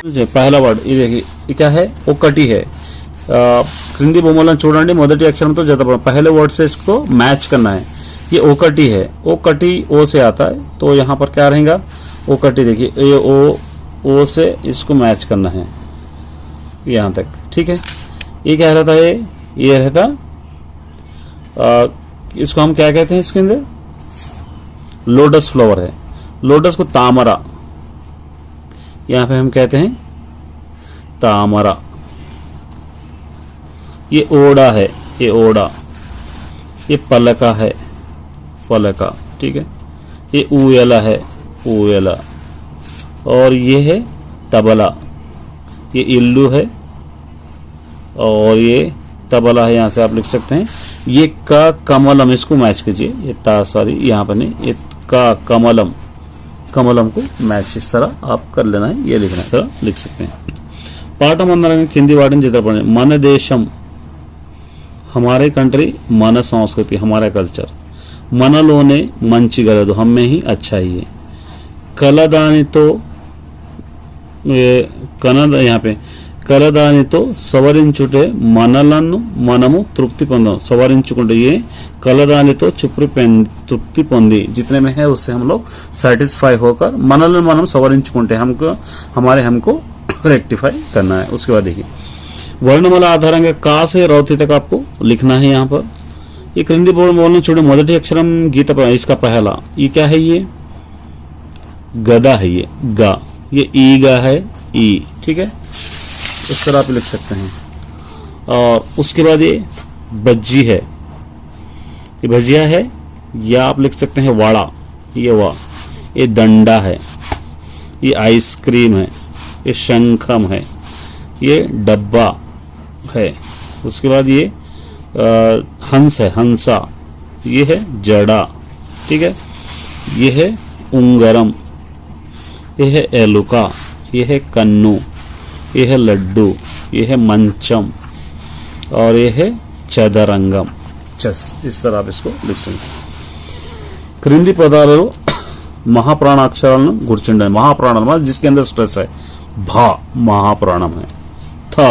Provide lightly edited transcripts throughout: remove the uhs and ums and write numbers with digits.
पहला वर्ड ये देखिए, ये क्या है, ఒకటి है। क्रिंदी బొమ్మలను చూడండి, మొదటి అక్షరంతో జతపడ, पहले वर्ड से इसको मैच करना है। ये ఒకటి है, ఒకటి ओ से आता है, तो यहाँ पर क्या रहेगा, ఒకటి। देखिए ये ओ से इसको मैच करना है यहाँ तक, ठीक है। ये क्या रहता है, ये रहता, इसको हम क्या कहते हैं, इसके अंदर लोटस फ्लावर है। लोटस को तामरा, यहाँ पे हम कहते हैं तामरा। ये ओड़ा है, ये ओड़ा। ये पलका है, पलका, ठीक है। ये ऊयला है, ऊयला। और ये है तबला, ये इल्लू है और ये तबला है, यहाँ से आप लिख सकते हैं। ये का कमलम, इसको मैच कीजिए, ये ता सॉरी यहाँ पर नहीं, ये का कमलम, कमलम को मैच इस तरह आप कर लेना है, ये लिखना, इस तरह लिख सकते हैं। पाठम अंदर కింది వాటిని చిత్రపడండి। మన దేశం, हमारे कंट्री, మన संस्कृति, हमारा कल्चर, మనలోనే మంచి గలదు, हम में ही अच्छा ही है। కలదానితో, यहाँ पे కలదానితో సవరించుటే మనలను మనము తృప్తి పొందాం, సవరించుకుంటే, ये కలదానితో తృప్తి పొంది, जितने में है उससे हम लोग सेटिस्फाई होकर మనలను మనం సవరించుకుంటే, हमको रेक्टिफाई करना है। उसके बाद देखिए वर्णमाला आधाరంగా का से रौथी तक आपको लिखना है। यहाँ पर ये क्रिंदी बोलने छोड़े, మొదటి अक्षरम गीता पर, इसका पहला, ये क्या है, ये गदा है, ये गा, ये ईगा है, ई, ठीक है। इस तरह आप लिख सकते हैं। और उसके बाद ये बज्जी है, ये भजिया है, या आप लिख सकते हैं वाड़ा, ये वा। ये डंडा है, ये आइसक्रीम है, ये शंखम है, ये डब्बा है। उसके बाद ये हंस है, हंसा। ये है जड़ा, ठीक है। ये है उंगरम, ये है एलुका, ये है कन्नू, ये है लड्डू, ये है मंचम, और ये है चदरंगम, चस। इस तरह आप इसको लिख सकते हैं। क्रिंदी पदाలలో महाप्राण अक्षराలను గుర్తుండండి। महाप्राण मतलब जिसके अंदर स्ट्रेस है। भा महाप्राणम है, था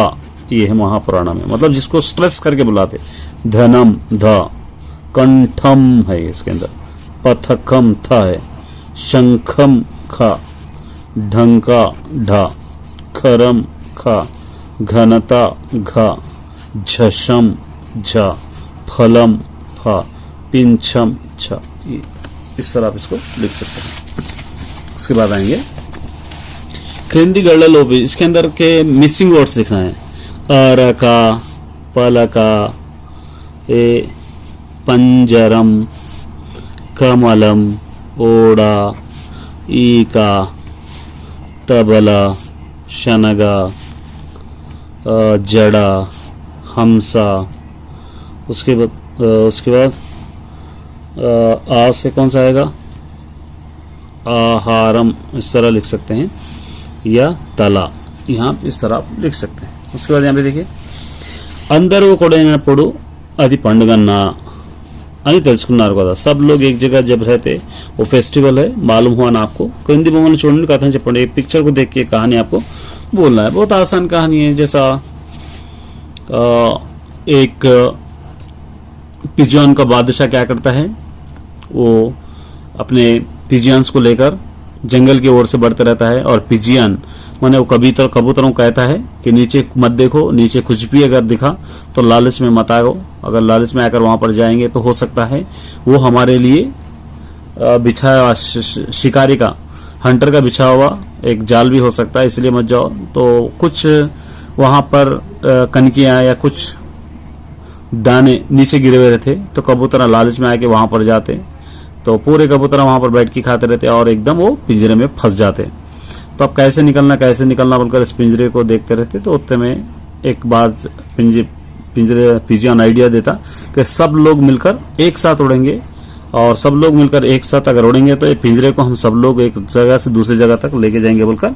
ये है महाप्राणम है, मतलब जिसको स्ट्रेस करके बुलाते। धनम ध, कंठम है इसके अंदर, पथकम था है, शंखम खा, ढंका ढा, खरम खा, घनता घा, झशम झा, फलम फा, पिंचम छा। इस तरह आप इसको लिख सकते हैं। उसके बाद आएंगे क्रिंदी गढ़लो भी, इसके अंदर के मिसिंग वर्ड्स लिखना है। अरका, पलका, ए पंजरम, कमलम, ओड़ा, ईका, तबला, शनगा, जड़ा, हमसा। उसके बाद आ से कौन सा आएगा, आहारम, इस तरह लिख सकते हैं, या तला, यहाँ इस तरह आप लिख सकते हैं। उसके बाद यहाँ पे देखिए అందరూ కూడినప్పుడు అది పండుగన్న అని తెలుసుకున్నారు కదా। सब लोग एक जगह जब रहते, वो फेस्टिवल है, मालूम हुआ ना आपको। क्रिंदी బొమ్మను చూడండి, कथन చెప్పండి। एक पिक्चर को देख के कहानी आपको बोलना है। बहुत आसान कहानी है। जैसा एक पिजियन का बादशाह क्या करता है, वो अपने पिजियंस को लेकर जंगल की ओर से बढ़ते रहता है। और पिजियन माने वो कबूतरों को कहता है कि नीचे मत देखो, नीचे कुछ भी अगर दिखा तो लालच में मत आओ। अगर लालच में आकर वहाँ पर जाएंगे तो हो सकता है वो हमारे लिए बिछाया हुआ शिकारी का, हंटर का बिछा हुआ एक जाल भी हो सकता है, इसलिए मत जाओ। तो कुछ वहाँ पर कनकियाँ या कुछ दाने नीचे गिरे हुए थे, तो कबूतर लालच में आके वहाँ पर जाते, तो पूरे कबूतर वहाँ पर बैठ के खाते रहते और एकदम वो पिंजरे में फंस जाते। तो अब कैसे निकलना बोलकर इस पिंजरे को देखते रहते। तो उतने में एक बार पिजियन आइडिया देता कि सब लोग मिलकर एक साथ उड़ेंगे, और सब लोग मिलकर एक साथ अगर उड़ेंगे तो ये पिंजरे को हम सब लोग एक जगह से दूसरी जगह तक लेके जाएंगे बोलकर।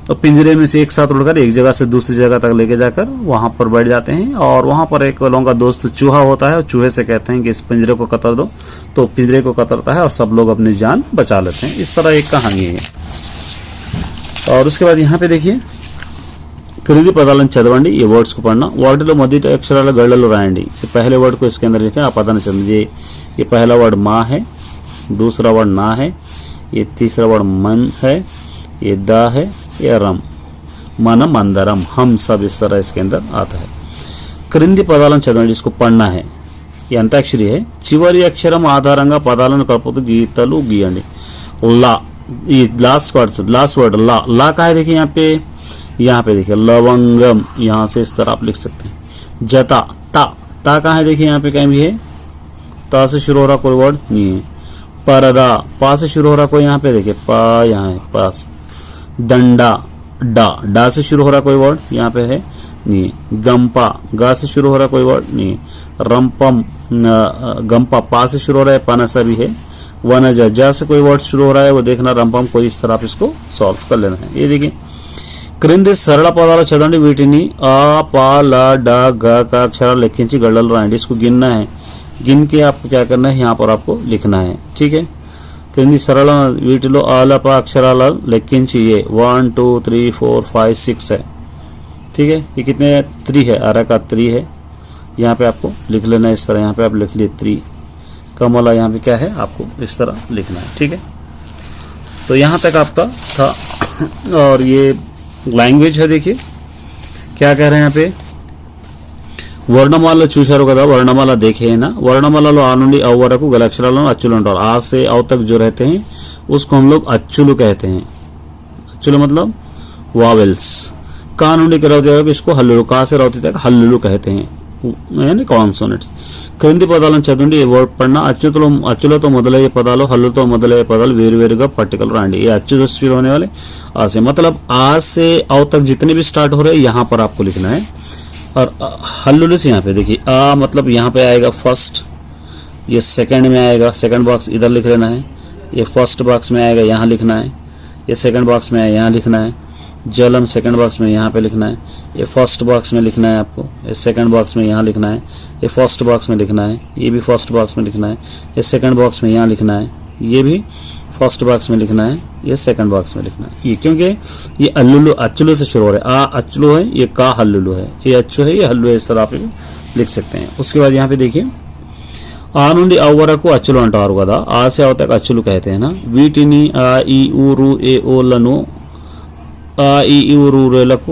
तो पिंजरे में से एक साथ उड़कर एक जगह से दूसरी जगह तक लेके जाकर वहाँ पर बैठ जाते हैं। और वहाँ पर एक लोगों का दोस्त चूहा होता है, और चूहे से कहते हैं कि इस पिंजरे को कतर दो। तो पिंजरे को कतरता है और सब लोग अपनी जान बचा लेते हैं। इस तरह एक कहानी है। और उसके बाद यहाँ पे देखिए క్రింది పదాలను చదవండి, ఈ వర్డ్స్కు పढ़ना వాటిలో మొదటి అక్షరాల గళ్ళలో రాయండి. ये पहले वर्ड को इसके अंदर लिखें, आप पदाన్ని చదవండి. ये पहला वर्ड माँ है, दूसरा वर्ड ना है, ये तीसरा वर्ड मन है, ये दा है, ये रम, मनम अंदरम, हम सब इस तरह इसके अंदर आता है. క్రింది పదాలను చదవండి, इसको पढ़ना है. ये अंताक्षरी है. చివరి అక్షరం ఆధారంగా పదాలను కలుపుతూ గీతలు గీయండి. ला, ये लास्ट वर्ड ला का है, देखिए यहाँ पे देखिए लवंगम, यहाँ से इस तरह आप लिख सकते हैं. जता, ता कहाँ है, देखिए यहाँ पे कहीं भी है, ता से शुरू हो रहा कोई वर्ड नहीं है. परदा, पा से शुरू हो रहा कोई, यहाँ पे देखिए पा, यहाँ है पास. दंडा, डा से शुरू हो रहा कोई वर्ड यहाँ पे है नहीं है. गंपा, गा से शुरू हो रहा कोई वर्ड नहीं है. रंपम, गंपा पा से शुरू हो रहा है, पाना भी है. वनजा, जा से कोई वर्ड शुरू हो रहा है, वो देखना रंपम कोई, इस तरह आप इसको सॉल्व कर लेना है. ये देखिए క్రింది సరళ పదాలు చదవండి, వీటిని आ पा ला डा गा का अक्षर लिखिंची गड़ल राइंडी, इसको गिनना है. गिन के आपको क्या करना है, यहाँ पर आपको लिखना है. ठीक है, క్రింది సరళ వీటిలో आला पा अक्षराल लिखिंची, ये 1 2 3 4 5 6 है. ठीक है, ये कितने 3 है, आरा का 3 है. यहाँ पे आपको लिख लेना है इस तरह. यहाँ पे आप लिख लिए 3. कमला यहाँ पे क्या है, आपको इस तरह लिखना है. ठीक है, तो यहाँ तक आपका था. और ये लैंग्वेज है. देखिए क्या कह रहे हैं यहाँ पे, వర్ణమాల చూశారు కదా, వర్ణమాల देखे है ना. వర్ణమాలలో ఆ నుండి అవ్ వరకు గల అక్షరాలను అచ్చులు అంటారు. आ से अव तक जो रहते हैं उसको हम लोग అచ్చులు कहते हैं. అచ్చులు मतलब वावेल्स. का నుండి కలవుతాయి इसको हल्लुలు, का से रहते तक हल्लुలు कहते हैं, यानी कॉन्सोनेंट्स. క్రింది పదాలను చదవండి, ఈ వర్డ్ పడిన అచ్చులతో మొదలయ్యే పదాలు, హల్లులతో మొదలయ్యే పదాలు వేరువేరుగా పట్టికలు రాయండి. ये अच्चु शुरू होने वाले आ से, मतलब आ से अव तक जितने भी स्टार्ट हो रहे हैं यहाँ पर आपको लिखना है. और हल्लुल से यहाँ पे देखिए आ मतलब यहाँ पे आएगा फर्स्ट, ये सेकंड में आएगा, सेकंड बॉक्स इधर लिख लेना है. ये फर्स्ट बॉक्स में आएगा, यहाँ लिखना है. ये सेकंड बॉक्स में आएगा, यहाँ लिखना है. जलम सेकंड बॉक्स में यहाँ पे लिखना है. ये फर्स्ट बॉक्स में लिखना है आपको. ये सेकंड बॉक्स में यहाँ लिखना है. ये फर्स्ट बॉक्स में लिखना है. ये भी फर्स्ट बॉक्स में लिखना है. ये सेकंड बॉक्स में यहाँ लिखना है. ये भी फर्स्ट बॉक्स में लिखना है. ये सेकंड बॉक्स में लिखना है. ये क्योंकि ये अल्लुलु अच्चुलु से शुरू हो रहा है. आ अच्चुलु है, ये का हल्लुलु है, ये अच्चु है, ये हल्लु है, इस तरह आप लिख सकते हैं. उसके बाद यहाँ पे देखिए आ నుండి అవ్ వరకు అచ్చులు అంటారు కదా, ఆ से अव तक అచ్చులు कहते हैं ना. వీటిని ఆ ఈ ఊ రు ఏ ఓలను आ ई ऊ रू रेలకు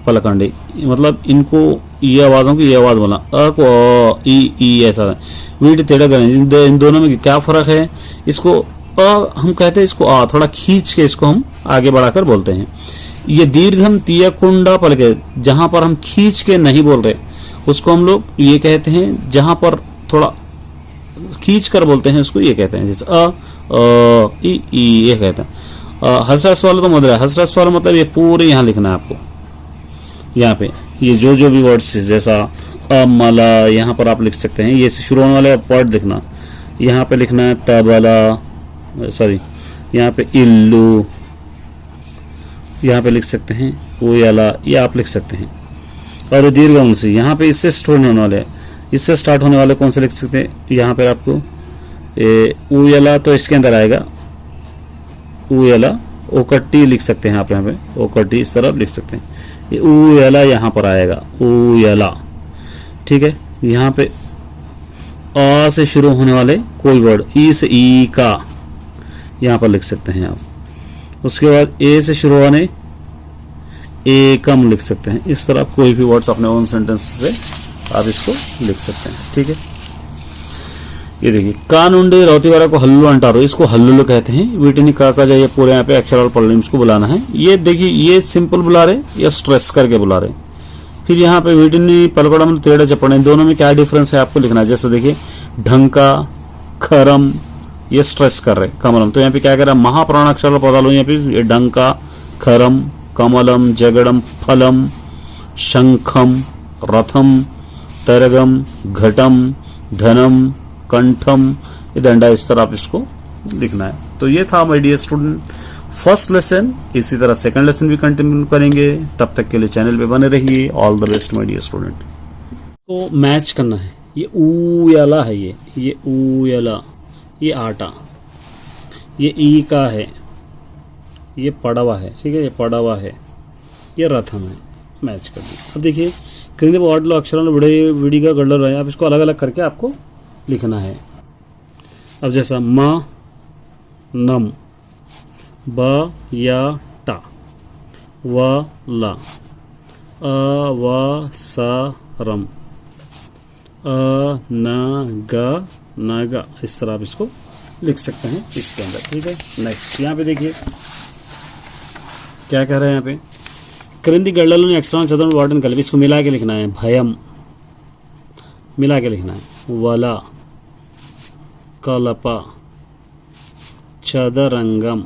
पलकंडी, मतलब इनको ये आवाज़ों की ये आवाज़ बोला, अ को ई ई ऐसा है. वीट तेड़ा करें, इन दोनों में क्या फ़र्क है, इसको अ हम कहते हैं, इसको आ थोड़ा खींच के इसको हम आगे बढ़ाकर बोलते हैं. ये दीर्घम तीयकुंडा पलके, जहाँ पर हम खींच के नहीं बोल रहे उसको हम लोग ये कहते हैं, जहाँ पर थोड़ा खींच कर बोलते हैं उसको ये कहते हैं. जैसे अ ई ये कहते हैं. हसरस वाला तो मदर है, हसरस वाला मतलब ये पूरे यहाँ लिखना है आपको. यहाँ पे ये जो भी वर्ड्स जैसा अमला यहाँ पर आप लिख सकते हैं. ये शुरू होने वाले वर्ड लिखना, यहाँ पे लिखना है तबला, सॉरी यहाँ पे इल्लू, यहाँ पे लिख सकते हैं उयला, ये आप लिख सकते हैं. और दीर्घम से यहाँ पे इससे स्टार्ट होने वाले कौन से लिख सकते हैं, यहाँ पे आपको उयला तो इसके अंदर आएगा उयला. ओकट्टी लिख सकते हैं आप, यहाँ पे ओकट्टी इस तरह लिख सकते हैं. ये उयला यहाँ पर आएगा उयला. ठीक है, यहाँ पे आ से शुरू होने वाले कोई वर्ड, ई से ई का यहाँ पर लिख सकते हैं आप. उसके बाद ए से शुरू होने एकम लिख सकते हैं. इस तरह कोई भी वर्ड्स अपने ओन सेंटेंस से आप इसको लिख सकते हैं. ठीक है, ये देखिए का నుండి రౌతి వరకు हल्लू अंटारो, इसको हल्लुलु कहते हैं. वीटिनी का जाइए पूरे यहाँ पे अक्षराल पढ़ लें, इसको बुलाना है. ये देखिए ये सिंपल बुला रहे या स्ट्रेस करके बुला रहे. फिर यहाँ पे वीटिनी पलकड़ा में तेड़ा चपड़े, दोनों में क्या डिफरेंस है आपको लिखना है. जैसे देखिए ढंका खरम, ये स्ट्रेस कर रहे. कमलम तो यहाँ पे क्या कह रहा है, महाप्राण अक्षराल पदालो, यहाँ पे ये ढंका खरम कमलम जगड़म फलम शंखम रथम तरगम घटम धनम कंठम, ये दंडा, इस तरह आप इसको लिखना है. तो ये था my dear student first lesson. इसी तरह सेकंड लेसन भी कंटिन्यू करेंगे. तब तक के लिए चैनल पे बने रहिए. All the best my dear student. तो मैच करना है. ये ऊयला है, ये ऊयला, ये आटा, ये ई का है, ये पड़वा है. ठीक है, ये पड़वा है, ये रथम है. मैच कर दी। अब देखिए क्రింది వాటిలో అక్షరాలు విడిగా గళ్ళలో रहे, आप इसको अलग अलग करके आपको लिखना है। अब जैसा म नम ब या टा व ला अ व स रम अ न ग न ग, इस तरह आप इसको लिख सकते हैं इसके अंदर। ठीक है, नेक्स्ट यहाँ पे देखिए क्या कह रहे हैं यहाँ पे, क्రింది గళ్ళలోని అక్షరాలను చదవండి వాటిని కలిపి इसको मिला के लिखना है। भयम मिला के लिखना है, वला कलप చదరంగం,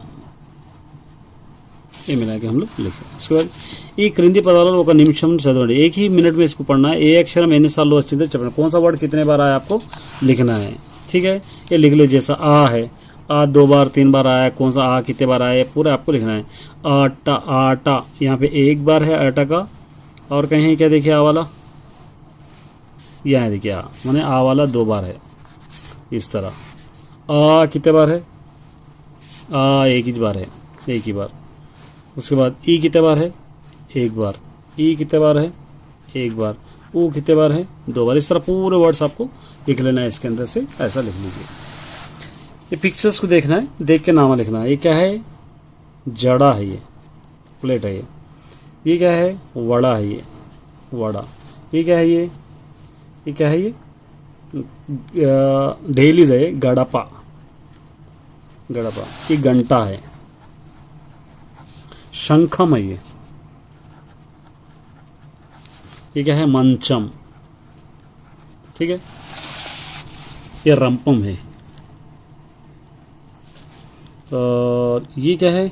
ये मिला के हम लोग लिखें। इसके बाद ఈ క్రింది పదాలను ఒక నిమిషం చదవండి, एक ही मिनट में इसको पढ़ना है। ఏ అక్షరం ఎన్నిసార్లు వచ్చిందో చెప్పండి, कौन सा वर्ड कितने बार आया आपको लिखना है। ठीक है, ये लिख लीजिए। जैसा आ है, आ 2 बार 3 बार आया, कौन सा आ कितने बार आया पूरा आपको लिखना है। आटा आटा, यहाँ पे 1 बार है आटा का, और कहीं क्या देखिए आ वाला, यहाँ देखिए आ माने आ वाला 2 बार है इस तरह। आ कितने बार है, आ 1 ही बार है, 1 ही बार। उसके बाद ई कितने बार है, 1 बार। ई कितने बार है, 1 बार। ऊ कितने बार है, 2 बार। इस तरह पूरे वर्ड्स आपको लिख लेना है इसके अंदर से, ऐसा लिख लीजिए। ये पिक्चर्स को देखना है, देख के नाम लिखना है। ये क्या है, जड़ा है, ये प्लेट है, ये क्या है, वड़ा है, ये वड़ा। ये क्या है, ये क्या है, ये डेलीज है, गड़पा गड़पा। ये घंटा है, शंखम है, ये क्या है, मंचम। ठीक है, ये रंपम है। और ये क्या है,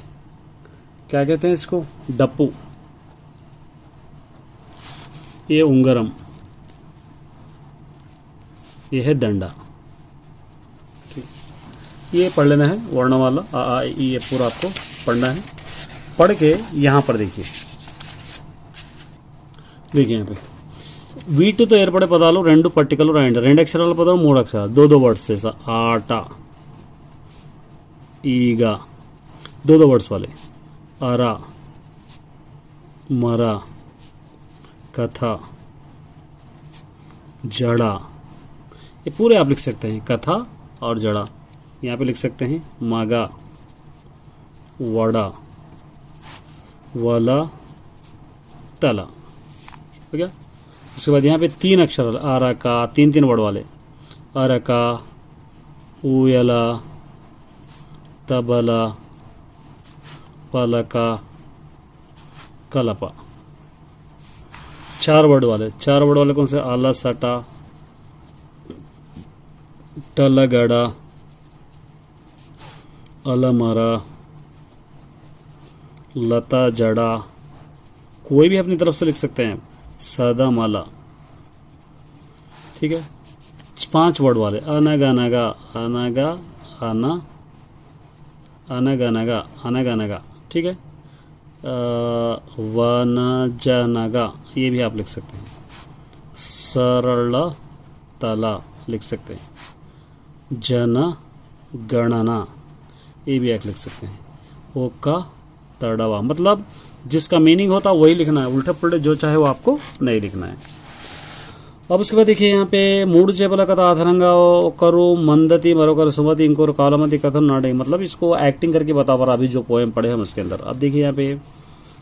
क्या कहते हैं इसको, डप्पू। ये उंगरम, ये है डंडा। ठीक, ये पढ़ लेना है वर्ण वाला आ आ ई, ये पूरा आपको पढ़ना है। पढ़ के यहाँ पर देखिए यहाँ पे వీటితో ఏర్పడే పదాలు 2 పట్టికలు రాయండి। 2 అక్షరాల పదం 3 అక్షరాలు, 2 वर्ड्स जैसा आटा ईगा, 2 वर्ड्स वाले, अरा मरा कथा जड़ा। ये पूरे आप लिख सकते हैं, कथा और जड़ा। यहाँ पे लिख सकते हैं मागा वड़ा वाला तला, हो गया। उसके बाद यहाँ पे 3 अक्षर आरा का, 3 वर्ड वाले, अरका ऊयला तबला पलका कलपा। 4 वर्ड वाले, 4 वर्ड वाले कौन से, आला सटा तलगड़ा अलमरा लता जड़ा। कोई भी अपनी तरफ से लिख सकते हैं, सदा माला। ठीक है, 5 वर्ड वाले, अनगा नगा अनगा आना अनगा नगा अनगा नगा। ठीक है, वनजनगा, ये भी आप लिख सकते हैं। सरल तला लिख सकते हैं। जन गणना, ये भी आप लिख सकते हैं। ओका तड़वा, मतलब जिसका मीनिंग होता है वही लिखना है, उल्टे पुल्टे जो चाहे वो आपको नहीं लिखना है। अब उसके बाद देखिए यहाँ पे मूड చేపల కథ ఆధారంగా ఒకరు మందతి మరొకరు సుమతి ఇంకొకరు కాలమతి కథను నాడే, मतलब इसको एक्टिंग करके बताओ। पर अभी जो पोएम पढ़े हम उसके अंदर, अब देखिए यहाँ पे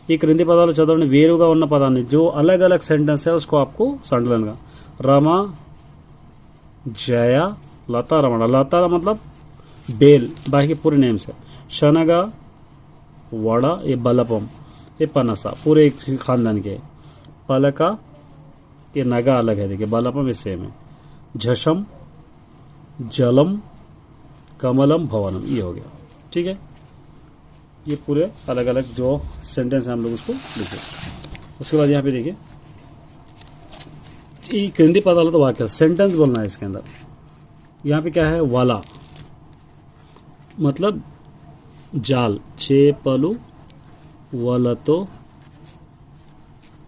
ఈ క్రింది పదాలు చదవండి, వేరుగా ఉన్న పదాన్ని जो अलग अलग सेंटेंस है उसको आपको संडलन का। रमा जया लता रमण, लता मतलब बेल, बाकी पूरे नेम्स है। शनगा वड़ा, ये बलपम, ये पनसा, पूरे एक खानदान के। पलका, ये नगा अलग है, देखिए बलपम ये सेम है। झशम जलम कमलम भवनम, ये हो गया। ठीक है, ये पूरे अलग अलग जो सेंटेंस है हम लोग उसको लिखे। उसके बाद यहाँ पे देखिए ये क्रिंदी पदाలు तो वाक्य सेंटेंस बोलना है इसके अंदर। यहाँ पे क्या है, वाला मतलब जाल, చేపలు వలతో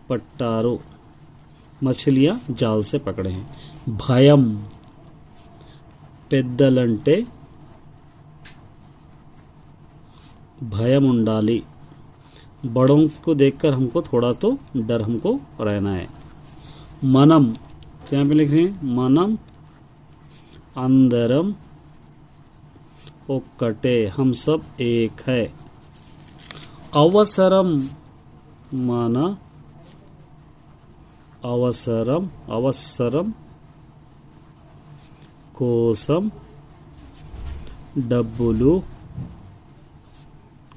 पट्टारो, मछलियाँ जाल से पकड़े हैं। भयम పెద్దలంటే భయం ఉండాలి, बड़ों को देखकर हमको थोड़ा तो डर हमको रहना है। मनम, तो यहाँ पे लिख रहे हैं मनम अंदरम ओक्कटे, हम सब एक है। अवसरम माना अवसरम, अवसरम कोसम डब्बुलू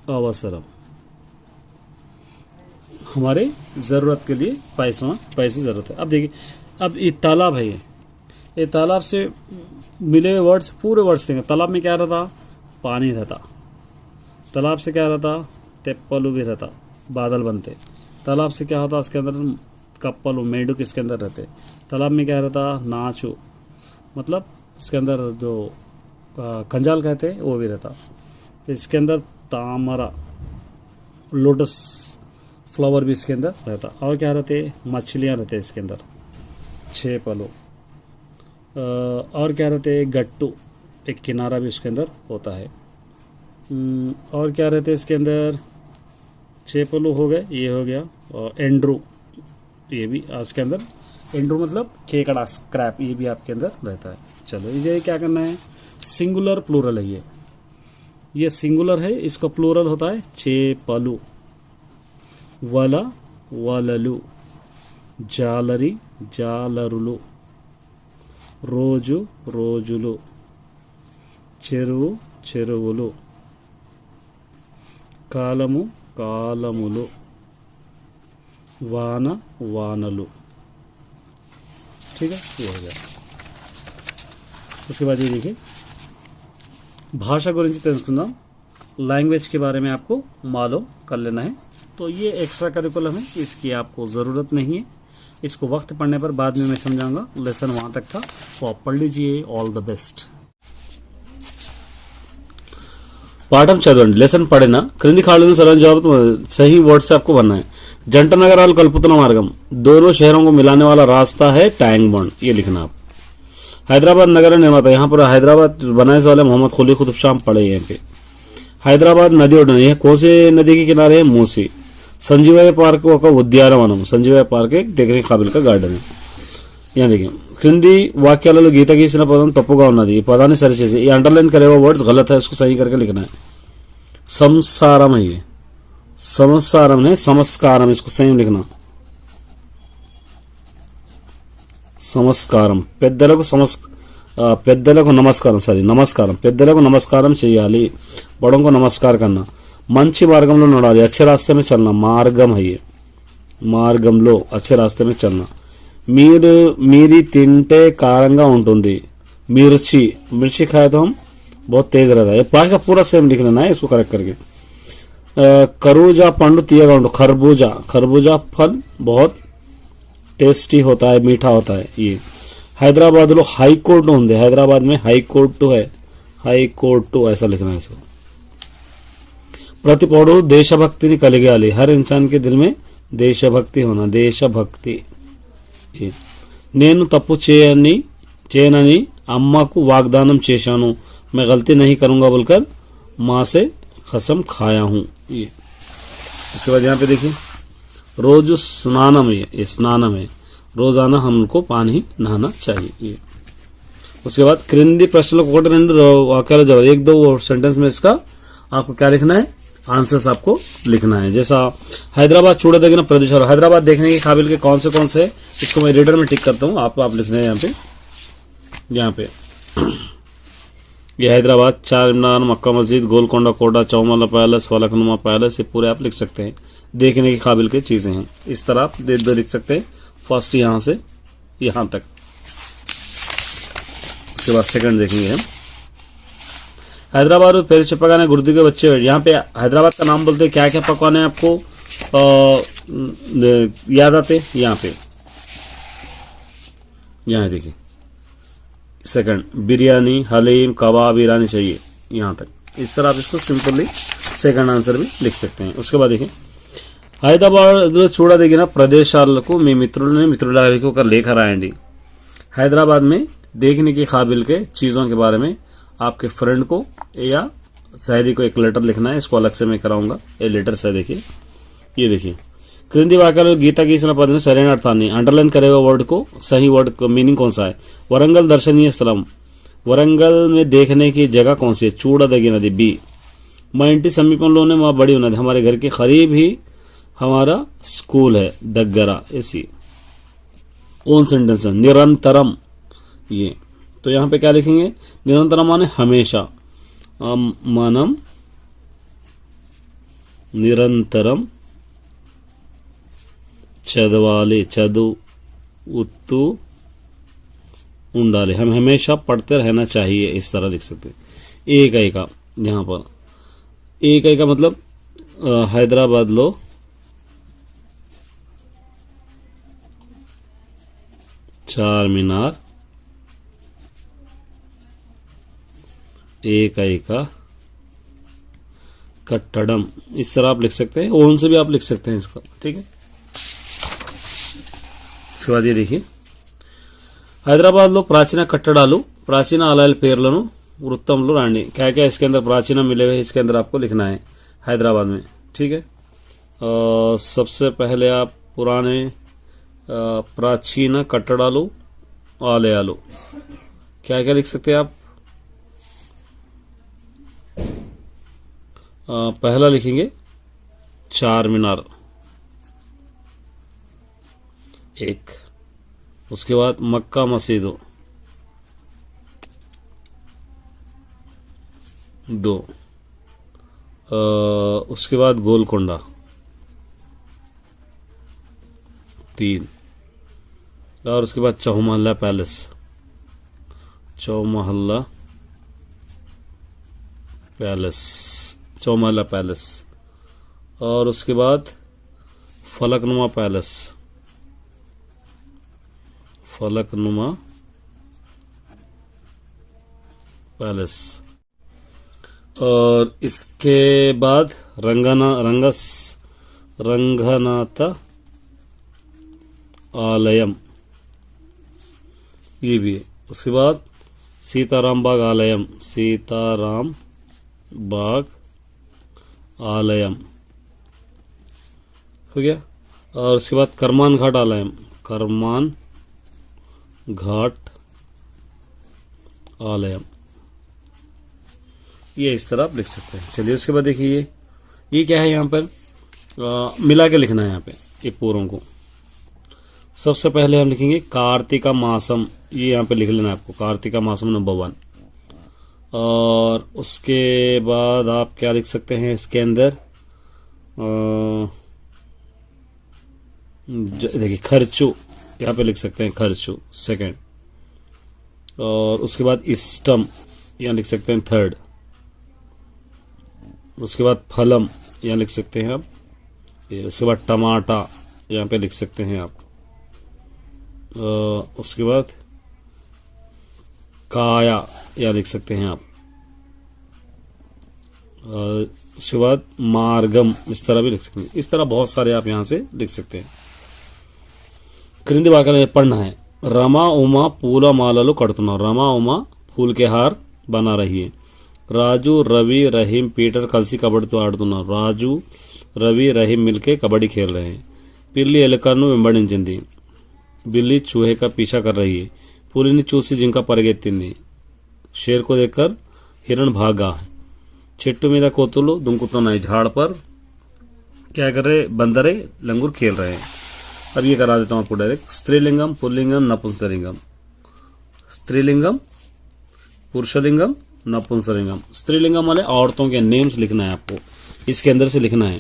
अवसरम, हमारे ज़रूरत के लिए पैसे ज़रूरत है। अब देखिए, अब ये तालाब है, ये तालाब से मिले हुए वर्ड्स पूरे वर्ड्स देंगे। तालाब में क्या रहता? पानी रहता। तालाब से क्या रहता? तेप्पलू भी रहता, बादल बनते। तालाब से क्या होता? उसके अंदर कप्पलू मेंढक इसके अंदर रहते। तालाब में क्या रहता? नाचू, मतलब इसके अंदर जो कंजाल कहते हैं वो भी रहता। इसके अंदर तामरा, लोटस फ्लावर भी इसके अंदर रहता। और क्या रहते? मछलियाँ रहते इसके अंदर, 6 पलो। और क्या रहते? गट्टू, एक किनारा भी इसके अंदर होता है। और क्या रहते इसके अंदर? 6 पलो हो गए, ये हो गया। और एंड्रू, ये भी इसके अंदर, एंड्रू मतलब केकड़ा, स्क्रैप, ये भी आपके अंदर रहता है। चलो ये क्या करना है? सिंगुलर प्लूरल है ये सिंगुलर है, इसका प्लूरल होता है 6 पलू। वला वललु, जालरी जालरुలు, రోజు రోజులు, చెరువు చెరువులు, కాలము కాలములు, వాన వానలు। ठीक है, ये हो गया। उसके बाद ये देखिए, भाषा गुరించి తెలుసుకుందాం। लैंग्वेज के बारे में आपको मालूम कर लेना है। तो ये एक्स्ट्रा करिकुलम है, इसकी आपको ज़रूरत नहीं है। इसको वक्त पढ़ने पर बाद में मैं समझाऊंगा। लेसन वहाँ तक था, वो आप पढ़ लीजिए। All the best. పాఠం చదవండి, లెసన్ పడిన క్రింది ఖాళీలను సరైన జవాబు सही वर्ड से आपको बनना है। जंटा नगराल कल्पतुला मार्गम, दोनों शहरों को मिलाने वाला रास्ता है टैंक बंड, ये लिखना आप। हैदराबाद नगर निर्माता, यहाँ पर हैदराबाद बनाने वाले मोहम्मद कुली कुतुब शाह पढ़े यहाँ पे। हैदराबाद नदी ఒడ్డున, यह कोसे नदी के किनारे है मूसी। संजीवయ్య पार्क ఒక ఉద్యానవనం, సంజీవయ్య పార్క్ एक देखने काबिल का गार्डन है। यहाँ देखिए, క్రింది వాక్యాలలో గీత గీసిన పదం తప్పుగా ఉన్నది, ఈ పదాన్ని సరిచేసి, ये अंडरलाइन करे हुआ वर्ड्स गलत है, उसको सही करके लिखना है। संसारम है, ये संसारम नहीं संस्कारम, इसको सही लिखना। సంస్కారం, పెద్దలకు నమస్కారం, సారీ నమస్కారం, పెద్దలకు నమస్కారం చేయాలి, बड़ों को नमस्कार करना। మంచి మార్గంలో నడవాలి, अच्छे रास्ते में चलना, మార్గం है ये, మార్గంలో अच्छे रास्ते में चलना। మీరి తింటే కారంగా ఉంటుంది, मिर्ची, मिर्ची खाए तो हम बहुत तेज रहता है। ये पाँच का पूरा सेम लिख लेना है, इसको करेक्ट करके। खरबूजा पंडु तीयगा उंटू, खरबूजा, खरबूजा फल बहुत टेस्टी होता है, मीठा होता है ये। हैदराबाद लो हाई कोर्ट होंगे, हैदराबाद में हाई कोर्ट है, हाई कोर्ट ऐसा लिखना है इसको। ప్రతి పౌరుడు దేశభక్తిని కలిగాలి, हर इंसान के दिल में देशभक्ति होना, देशभक्ति। నేను తప్పు చేయనని అమ్మకు వాగ్దానం చేశాను, मैं गलती नहीं करूंगा बोलकर माँ से कसम खाया हूँ। ये उसके बाद यहाँ पे देखिए, रोज स्नानम, ये स्नानम है, रोजाना हमको पानी नहाना चाहिए ये। उसके बाद क्रिंदी प्रश्नों को वाक्याలు जवाब, 1-2 सेंटेंस में इसका आपको क्या लिखना है, आंसर्स आपको लिखना है। जैसा हैदराबाद చూడదగిన ప్రదేశాలు, हैदराबाद देखने के काबिल के कौन से, इसको मैं रीडर में टिक करता हूँ, आप लिखने हैं यहाँ पे। ये हैदराबाद चार मीनार, मक्का मस्जिद, गोलकोंडा कोटा, चौमाला पैलेस, फलकनुमा पैलेस, ये पूरे आप लिख सकते हैं, देखने के काबिल की चीज़ें हैं। इस तरह आप दे लिख सकते हैं, फर्स्ट यहाँ से यहाँ तक। उसके बाद सेकंड देखेंगे हम, हैदराबाद पेड़ पकाने गुर्दी के बच्चे। यहाँ पे हैदराबाद का नाम बोलते हैं, क्या क्या पकवान है आपको याद आते? यहाँ पे, यहाँ देखिए, सेकंड बिरयानी, हलीम, कबाब, ईरानी चाहिए, यहाँ तक। इस तरह आप इसको सिंपली सेकंड आंसर भी लिख सकते हैं। उसके बाद देखिए, హైదరాబాద్ చూడదగిన ప్రదేశాలకు మీ మిత్రులకు ఒక లేఖ రాయండి। हैदराबाद में देखने के काबिल के चीज़ों के बारे में आपके फ्रेंड को या सहेली को एक लेटर लिखना है, इसको अलग से मैं कराऊंगा। ये लेटर से देखिए, ये देखिए క్రింది వాక్యాలు గీత గీసిన పదాన్ని సరైన అర్థాన్ని అండర్లైన్ కరేగా वर्ड को सही वर्ड का मीनिंग कौन सा है। वरंगल दर्शनीय स्थलम, వరంగల్ में देखने की जगह कौन सी है। చూడదగి నది बी। మా ఇంటి సమీపంలోనే మా బడి ఉన్నది, हमारे घर के करीब ही हमारा स्कूल है, దగ్గర ऐसी। ओन सेंटेंस है निरंतरम ये, तो यहाँ पे क्या लिखेंगे, निरंतरम माने हमेशा, మనం నిరంతరం చదవాలి, చదువుతూ ఉండాలి, हम हमेशा पढ़ते रहना चाहिए, इस तरह लिख सकते हैं। एक का यहाँ पर एक का मतलब हैदराबाद लो चार मीनार एक का कट्टड़म, इस तरह आप लिख सकते हैं। ओन से भी आप लिख सकते हैं इसको, ठीक है। उसके बाद ये देखिए హైదరాబాద్లో ప్రాచీన కట్టడాలు ప్రాచీన ఆలయాల పేర్లను వృత్తంలో రాండి। क्या क्या इसके अंदर प्राचीन मिले हुए इसके अंदर आपको लिखना है हैदराबाद में, ठीक है। सबसे पहले आप पुराने प्राचीन कట్టడాలు ఆలయాలు क्या क्या लिख सकते हैं आप। पहला लिखेंगे चार मीनार एक, उसके बाद मक्का मस्जिद दो, उसके बाद गोलकोंडा तीन, और उसके बाद चौमहल्ला पैलेस, चौमहल्ला पैलेस, और उसके बाद फलकनुमा पैलेस, फलकनुमा पैलेस, और इसके बाद रंगनाथ आलयम ये भी है। उसके बाद सीताराम बाग आलयम, सीताराम बाग आलयम हो गया। और उसके बाद करमान घाट आलयम, करमान घाट आलयम, ये इस तरह आप लिख सकते हैं। चलिए उसके बाद देखिए ये क्या है, यहाँ पर मिला के लिखना है यहाँ पे ये पूरों को। सबसे पहले हम लिखेंगे कार्तिका मासम, ये यहाँ पे लिख लेना है आपको, कार्तिका मासम नंबर 1। और उसके बाद आप क्या लिख सकते हैं इसके अंदर, देखिए खर्चू यहाँ पे लिख सकते हैं, खर्चू सेकंड। और उसके बाद इष्टम यहाँ लिख सकते हैं 3rd। उसके बाद फलम यहाँ लिख सकते हैं आप, उसके बाद टमाटा यहाँ पे लिख सकते हैं आप। उसके बाद काया यहाँ लिख सकते हैं आप। उसके बाद मार्गम इस तरह भी लिख सकते हैं। इस तरह बहुत सारे आप यहाँ से लिख सकते हैं। क्రింది వాక్యాలను पढ़ना है। रमा उमा पूला मालలు కడుతున్నారు, रमा उमा फूल के हार बना रही है। राजू रवि रहीम पीटर కలిసి కబడ్డీతో ఆడుతున్నారు, రాజు రవి రహీం मिलके कबड्डी खेल रहे हैं। పిల్లి ఎలుకను వెంబడించింది, बिल्ली चूहे का पीछा कर रही है। పులిని చూసి జింక పరిగెత్తింది, शेर को देखकर हिरण भागा। చెట్టు మీద కోతులు దుంకుతున్నాయి, झाड़ पर क्या कर रहे बंदरे लंगूर खेल रहे हैं। अब ये करा देता हूँ आपको डायरेक्ट। स्त्रीलिंगम पुल्लिंगम नपुंसकलिंगम, स्त्रीलिंगम पुरुषलिंगम नपुंसकलिंगम। स्त्रीलिंगम वाले औरतों के नेम्स लिखना है आपको, इसके अंदर से लिखना है।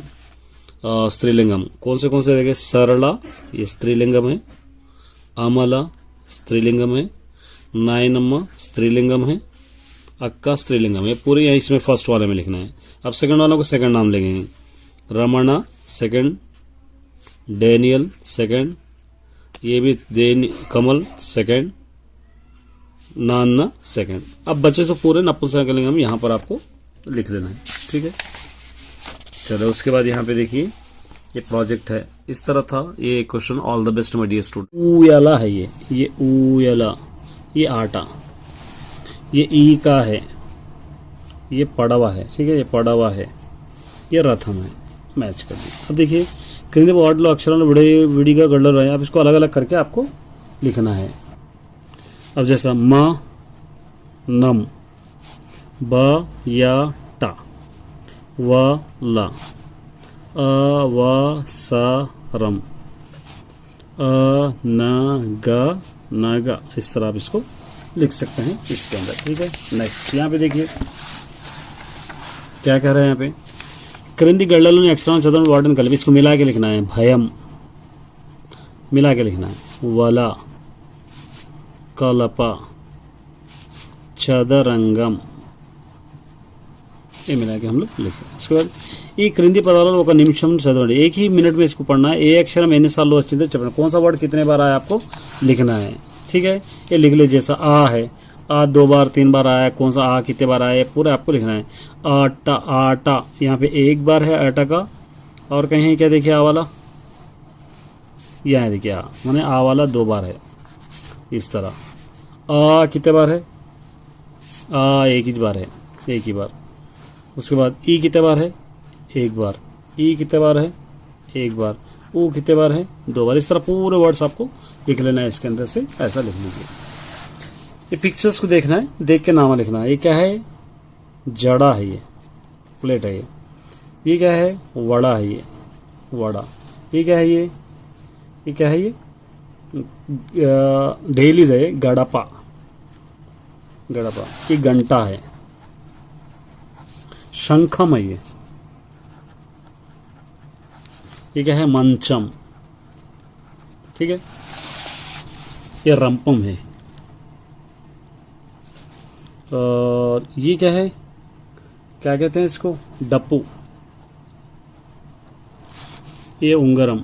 स्त्रीलिंगम कौन से देखिए, सरला ये स्त्रीलिंगम है, अमला स्त्रीलिंगम है, नायनम्मा स्त्रीलिंगम है, अक्का स्त्रीलिंगम है। पूरे यहाँ इसमें फर्स्ट वाले में लिखना है। अब सेकंड वालों को सेकंड नाम लेंगे। रमणा सेकंड, डैनियल सेकंड, ये भी कमल सेकंड, नाना सेकंड। अब बच्चे से पूरे नपुंसकलिंगम यहाँ पर आपको लिख देना है, ठीक है। चलो उसके बाद यहाँ पे देखिए ये प्रोजेक्ट है, इस तरह था ये question. All the best my dear student. ऊयला है ये ऊयला, ये आटा, ये ई का है, ये पड़वा है, ठीक है, ये पड़वा है, ये रथम है। मैच कर दिया। अब देखिए క్రింది వాటిలో అక్షరాలు విడిగా గళ్ళలో రాయి. आप इसको अलग अलग करके आपको लिखना है. अब जैसा म नम ब या टा व ला अ व स रम अ न ग न ग, इस तरह आप इसको लिख सकते हैं इसके अंदर. ठीक है. नेक्स्ट यहाँ पे देखिए क्या कह रहे हैं यहाँ पे. क्रिंदी गళ్ళలోని అక్షరాలను చదవండి, వాటిని కలిపి इसको मिला के लिखना है. भयम मिला के लिखना है. वला कलप చదరంగం, ये मिला के हम लोग लिखें. इसके बाद ఈ క్రింది పదాలను ఒక నిమిషం చదవండి. एक ही मिनट में इसको पढ़ना है. ఏ అక్షరం ఎన్నిసార్లు వచ్చిందో చెప్పండి. कौन सा वर्ड कितने बार आया आपको लिखना है. ठीक है. ये लिख लीजिए. जैसा आ है, आ 2 बार 3 बार आया. कौन सा आ कितने बार आया पूरा आपको लिखना है. आटा आटा, यहाँ पे 1 बार है आटा का. और कहीं क्या देखिए आ वाला, यहाँ देखिए आ माने आ वाला 2 बार है. इस तरह आ कितने बार है, आ 1 ही बार है, 1 ही बार. उसके बाद ई कितने बार है, 1 बार. ई कितने बार है, 1 बार. ऊ कितने बार है, 2 बार. इस तरह पूरे वर्ड्स आपको लिख लेना है इसके अंदर से. ऐसा लिख लीजिए. ये पिक्चर्स को देखना है, देख के नाम लिखना है. ये क्या है, जड़ा है, ये प्लेट है. ये क्या है, वड़ा है, ये वड़ा. ये क्या है, ये क्या है, ये डेलीज है, गड़पा गड़पा. ये घंटा है. शंखम है, ये क्या है, मंचम. ठीक है. ये रंपम है. और ये क्या है, क्या कहते हैं इसको, डप्पू. ये उंगरम.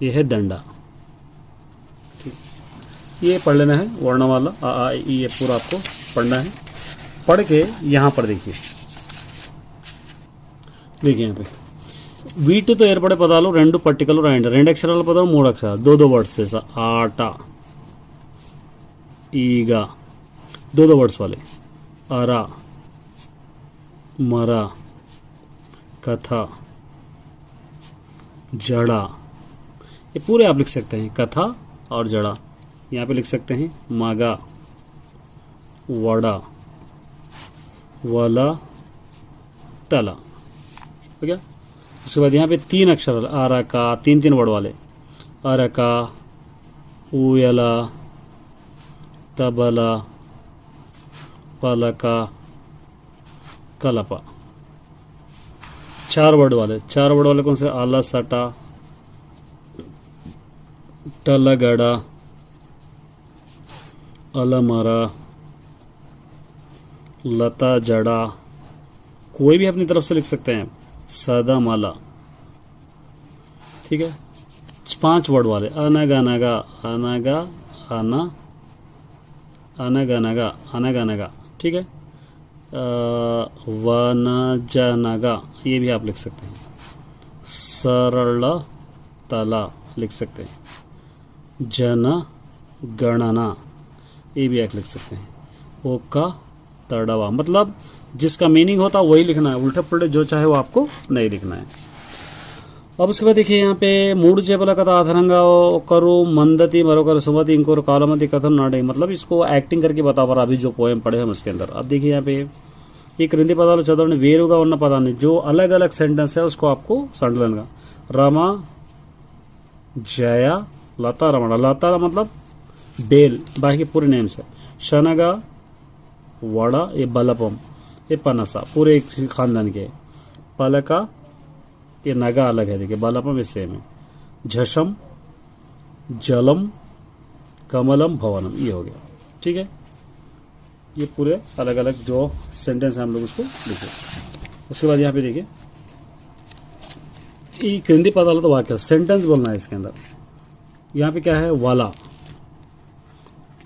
ये है डंडा. ठीक. ये पढ़ लेना है वर्णमाला आ आ ई, ये पूरा आपको पढ़ना है. पढ़ के यहाँ पर देखिए यहाँ पे వీటితో ఏర్పడే పదాలు 2 పట్టికలు రాయండి. 2 అక్షరాల పదం, 3 అక్షరాలు, 2 वर्ड्स जैसा आटा ईगा, 2 वर्ड्स वाले. अरा मरा कथा जड़ा. ये पूरे आप लिख सकते हैं. कथा और जड़ा यहाँ पे लिख सकते हैं. मागा वड़ा वाला तला. ठीक है. उसके बाद यहाँ पे 3 अक्षर आरा का, 3 वर्ड वाले. अरका ऊयला तबला पलका कलपा. 4 वर्ड वाले कौन से, आला सटा टलगड़ा अलमरा लता जड़ा. कोई भी अपनी तरफ से लिख सकते हैं. सदा माला. ठीक है. 5 वर्ड वाले. अनगनगा अनगा अना अनगनगा अनगनगा. ठीक है. वनजनगा, ये भी आप लिख सकते हैं. सरल तला लिख सकते हैं. जन गणना, ये भी आप लिख सकते हैं. ओका तड़वा, मतलब जिसका मीनिंग होता है वही लिखना है. उल्टे पुल्टे जो चाहे वो आपको नहीं लिखना है. अब उसके बाद देखिए यहाँ पे मूड चेपला कथा आधारंगा करो मंदती मरोकर सुमति इंकोर कालमती कथन नाटे. मतलब इसको एक्टिंग करके बता पा रहा अभी जो पोएम पढ़े हम उसके अंदर. अब देखिए यहाँ पे ఈ క్రింది పదాలు చదవండి. వేరుగా ఉన్న పదాన్ని जो अलग अलग सेंटेंस है उसको आपको संडलन का. रमा जया लता रमण. लता मतलब बेल, बाकी पूरे नेम्स है. शनगा वड़ा, ये बलपम, ये पनसा, पूरे एक खानदान के. पलका ये नगा अलग है, देखिए बलपम ये सेम है. झशम जलम कमलम भवनम, ये हो गया. ठीक है. ये पूरे अलग अलग जो सेंटेंस हैं हम लोग उसको लिखे. उसके बाद यहाँ पे देखिए ये क्रिंदी पदालतो वाक्य सेंटेंस बोलना है इसके अंदर. यहाँ पे क्या है, वाला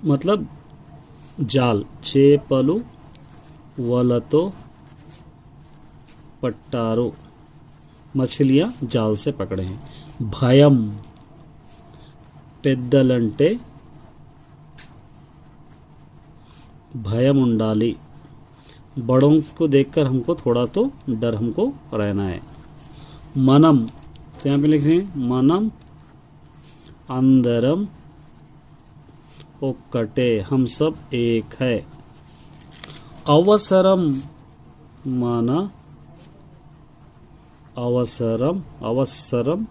मतलब जाल. చేపలు వలతో पट्टारो, मछलियाँ जाल से पकड़े हैं. भयम పెద్దలంటే भयम उंडाली. बड़ों को देखकर हमको थोड़ा तो डर हमको रहना है. मनम, तो यहाँ पे लिख रहे हैं मनम अंदरम ओक्कटे, हम सब एक है। अवसरम माना अवसरम, अवसरम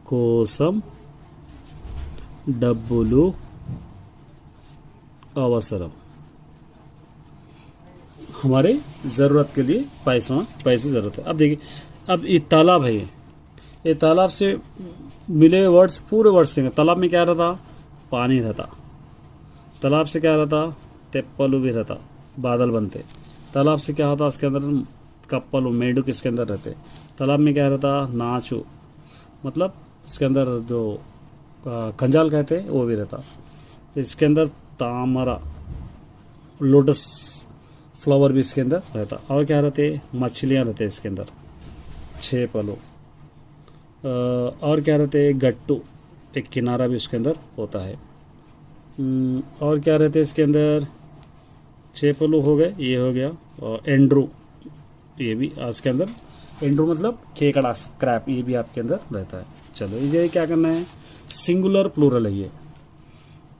कोसम डब्बुलु अवसरम, हमारे ज़रूरत के लिए पैसे ज़रूरत है। अब देखिए, अब ये तालाब है, ये तालाब से मिले हुए वर्ड्स पूरे वर्ड्स लेंगे। तालाब में क्या रहता, पानी रहता। तालाब से क्या रहता, तेप्पलू भी रहता, बादल बनते। तालाब से क्या होता, उसके अंदर कप्पलू मेंढक इसके अंदर रहते। तालाब में क्या रहता, नाचू, मतलब इसके अंदर जो कंजाल कहते हैं वो भी रहता। इसके अंदर तामरा, लोटस फ्लावर भी इसके अंदर रहता। और क्या रहते, मछलियाँ रहते इसके अंदर, 6 पलो। और क्या रहते, गट्टू, एक किनारा भी उसके अंदर होता है। और क्या रहते इसके अंदर, 6 पलो हो गए, ये हो गया। और एंड्रू, ये भी इसके अंदर, एंड्रू मतलब केकड़ा, स्क्रैप, ये भी आपके अंदर रहता है। चलो ये क्या करना है, सिंगुलर प्लूरल है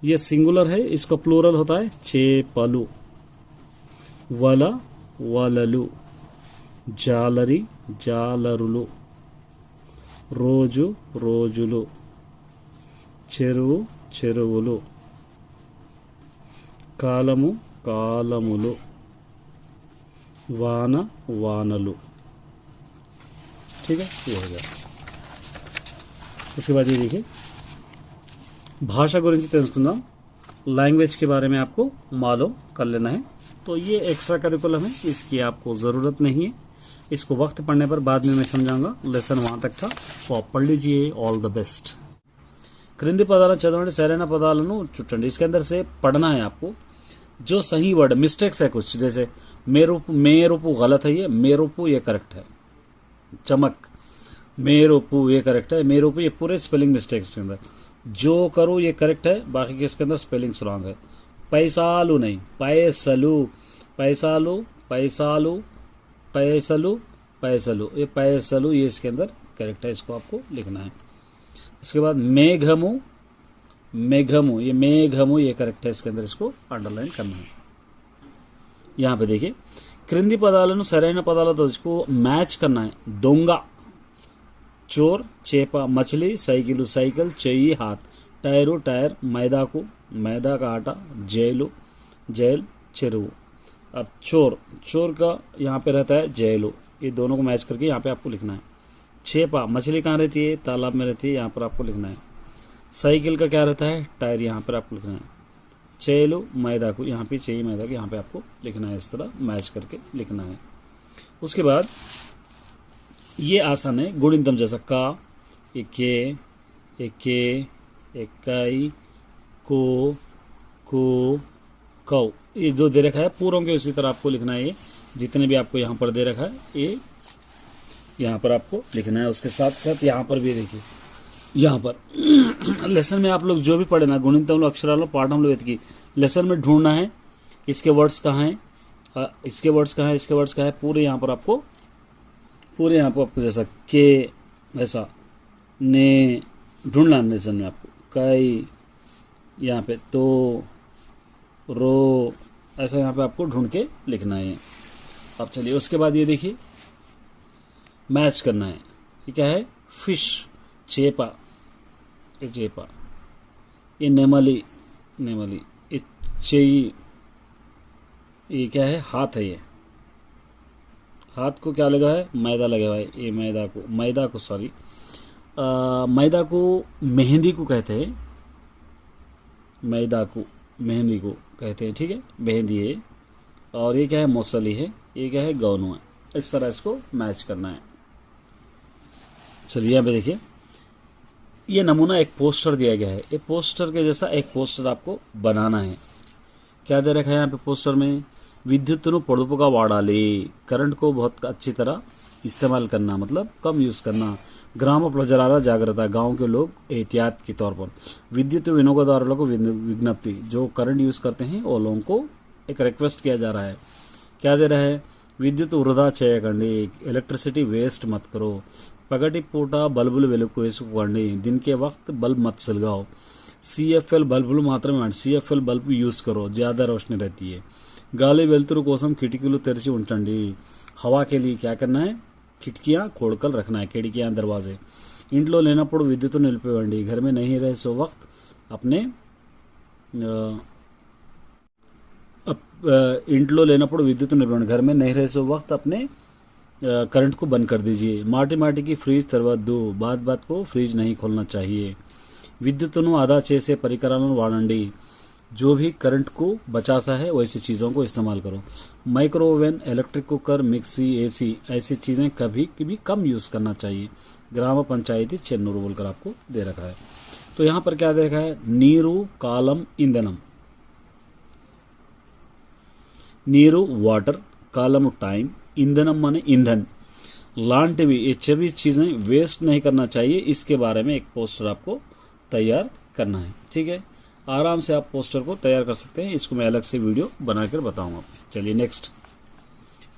ये सिंगुलर है, इसका प्लूरल होता है 6 पलू। वला वललु, जालरी जालरुలు, రోజు రోజులు, చెరువు చెరువులు, కాలము కాలములు, వాన వానలు। ठीक है, ये हो गया। उसके बाद ये देखिए, भाषा गुరించి తెలుసుకుందాం। लैंग्वेज के बारे में आपको मालूम कर लेना है। तो ये एक्स्ट्रा करिकुलम है, इसकी आपको ज़रूरत नहीं है। इसको वक्त पढ़ने पर बाद में मैं समझाऊंगा। लेसन वहाँ तक था, वो आप पढ़ लीजिए। All the best. क्రింది పదాలను చదవండి, సరైన పదాలను చుట్టండి। इसके अंदर से पढ़ना है आपको जो सही वर्ड, मिस्टेक्स है कुछ, जैसे मेरूपु गलत है, ये मेरूपु ये करेक्ट है। चमक, मेरूपु ये करेक्ट है, मेरूपु ये पूरे स्पेलिंग मिस्टेक्स के अंदर। जो करूँ ये करेक्ट है, बाकी के इसके अंदर स्पेलिंग रॉन्ग है। पैसालू नहीं, पैसलू, पैसालू पैसालू पैसलू पैसलू, ये पैसलू ये इसके अंदर करेक्ट है, इसको आपको लिखना है। इसके बाद मेघमु, मेघमु ये मेघमु ये करेक्ट है, इसके अंदर इसको अंडरलाइन करना है। यहाँ पे देखिए, క్రింది పదాలను సరైన పదాలతో इसको मैच करना है। దొంగ, चोर, చేప, मछली, సైకిలు సైకిల్, చెయ్యి हाथ, టైరు टायर, मैदाకు मैदा का आटा, जेलू जेल, చెరువు। अब चोर, चोर का यहाँ पे रहता है जेलू, ये दोनों को मैच करके यहाँ पे आपको लिखना है। छेपा, मछली कहाँ रहती है, तालाब में रहती है, यहाँ पर आपको लिखना है। साइकिल का क्या रहता है, टायर, यहाँ पर आपको लिखना है। चेलू मैदा को, यहाँ पे चाहिए मैदा को यहाँ पे आपको लिखना है, इस तरह मैच करके लिखना है। उसके बाद ये आसान है, गुणितम जैसा का, एके, एके, इकाई, को, कौ, ये जो दे रखा है पूरों के उसी तरह आपको लिखना है। ये जितने भी आपको यहाँ पर दे रखा है ये यहाँ पर आपको लिखना है। उसके साथ साथ यहाँ पर भी देखिए, यहाँ पर लेसन में आप लोग जो भी पढ़े ना, गुणितम अक्षरालो पाठम वेतकी, लेसन में ढूंढना है इसके वर्ड्स कहाँ हैं, इसके वर्ड्स कहाँ हैं, इसके वर्ड्स कहाँ है, पूरे यहाँ पर आपको, पूरे यहाँ पर आपको जैसा के ऐसा ने ढूंढना है। लेसन में आपको कई, यहाँ पे तो, रो, ऐसा यहाँ पे आपको ढूंढ के लिखना है। अब चलिए उसके बाद ये देखिए, मैच करना है। ये क्या है, फिश, చేప, ये చేప, ये नेमली, नेमली, ये చెయ్యి, ये क्या है, हाथ है। ये हाथ को क्या लगा है, मैदा लगा हुआ है, ये मैदा को सॉरी मैदा को मेहंदी को कहते हैं, मैदा को मेहंदी को कहते हैं। ठीक है, मेहंदी है। और ये क्या है, मौसली है, ये क्या है, गौनू है। इस तरह इसको मैच करना है। चलिए यहाँ पे देखिए, ये नमूना एक पोस्टर दिया गया है। ये पोस्टर के जैसा एक पोस्टर आपको बनाना है। क्या दे रखा है यहाँ पे पोस्टर में, విద్యుత్తును పొదుపుగా వాడాలి, करंट को बहुत अच्छी तरह इस्तेमाल करना, मतलब कम यूज़ करना। ग्राम प्रजलारा जागृता, गांव के लोग एहतियात के तौर पर। विद्युत विनियोगदारों को विज्ञप्ति, जो करंट यूज़ करते हैं वो लोगों को एक रिक्वेस्ट किया जा रहा है। क्या दे रहा है, విద్యుత్ వృధా చేయకండి, ఎలక్ట్రిసిటీ వేస్ట్ मत करो, పగటి పూట బల్బులు వెలుగు వేసుకోండి, दिन के वक्त बल्ब मत सुलगाओ, CFL బల్బులు మాత్రమే వాడండి, CFL బల్బ్ యూస్ करो, ज़्यादा रोशनी रहती है, గాలి వెలుతురు కోసం కిటికీలు తెరిచి ఉంచండి, हवा के लिए क्या करना है, खिड़कियाँ खोलकर रखना है, खिड़कियाँ दरवाजे, ఇంట్లో లేనప్పుడు విద్యుత్ నిలిపివేయండి, घर में नहीं रहे सो वक्त अपने इंట్లో లేనప్పుడు విద్యుత్ నిలిపివేయండి, घर में नहीं रहे सो वक्त अपने करंट को बंद कर दीजिए, माटी माटी की फ्रीज తెరవద్దు, बात बात को फ्रीज नहीं खोलना चाहिए, విద్యుత్తును ఆదా చేసే పరికరాలను వాడండి, जो भी करंट को बचाता है वैसी चीज़ों को इस्तेमाल करो, microwave, electric cooker, mixie, AC ऐसी चीज़ें कभी भी कम यूज़ करना चाहिए, ग्राम पंचायती चेन्नूर बोलकर आपको दे रखा है। तो यहाँ पर क्या देखा है, नीरू कालम इंधनम, नीरू वाटर, कालम टाइम, इंधनम माने ईंधन, लांटिवी ये सभी चीज़ें वेस्ट नहीं करना चाहिए, इसके बारे में एक पोस्टर आपको तैयार करना है। ठीक है, आराम से आप पोस्टर को तैयार कर सकते हैं, इसको मैं अलग से वीडियो बनाकर बताऊंगा। चलिए नेक्स्ट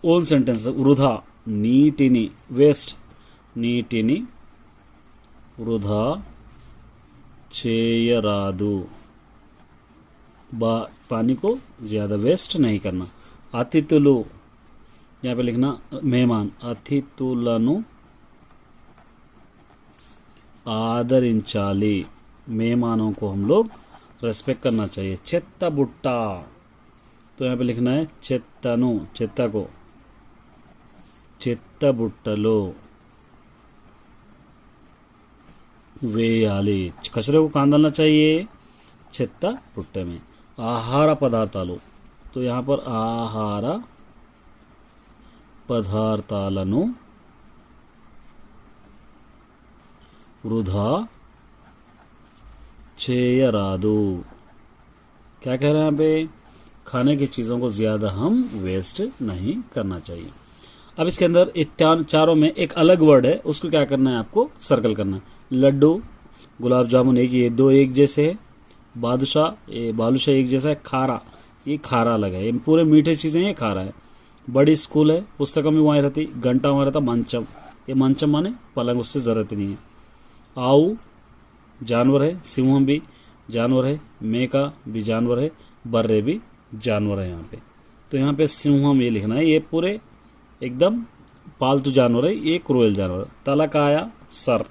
ओन सेंटेंस, वृथा, नीटिनी, वेस्ट, नीटिनी वृथा చేయరాదు, पानी को ज़्यादा वेस्ट नहीं करना, अतिथुलु यहाँ पे लिखना मेहमान, अतिथुలను आदरिंचाली, मेहमानों को हम लोग रेस्पेक्ट करना चाहिए, చెత్త బుట్ట, तो यहाँ पे लिखना है చెత్తను, చెత్త को చెత్త బుట్టలో వేయాలి, कचरे को कहाँ डालना चाहिए, చెత్త బుట్ట में। आहार पदार्थाలు, तो यहाँ पर आहार పదార్థాలను వృధా చేయరాదు, क्या कह रहे हैं यहाँ पे, खाने की चीज़ों को ज़्यादा हम वेस्ट नहीं करना चाहिए। अब इसके अंदर चारों में एक अलग वर्ड है, उसको क्या करना है, आपको सर्कल करना है, लड्डू, गुलाब जामुन एक, ये दो एक जैसे है, बादशाह, ये बालूशाह एक जैसा है, खारा ये खारा अलग है, ये पूरे मीठे चीज़ें ये खारा है, बड़ी स्कूल है, पुस्तकों में वहाँ रहती, घंटा वहाँ रहता, मंचम, ये मंचम माने पलंग, उससे ज़रूरत नहीं है, आऊ जानवर है, सिंहम भी जानवर है, मेका भी जानवर है, बर्रे भी जानवर है यहाँ पे। तो यहाँ पे सिंहम ये लिखना है, ये पूरे एकदम पालतू जानवर है, ये क्रूएल जानवर, तला का आया सर,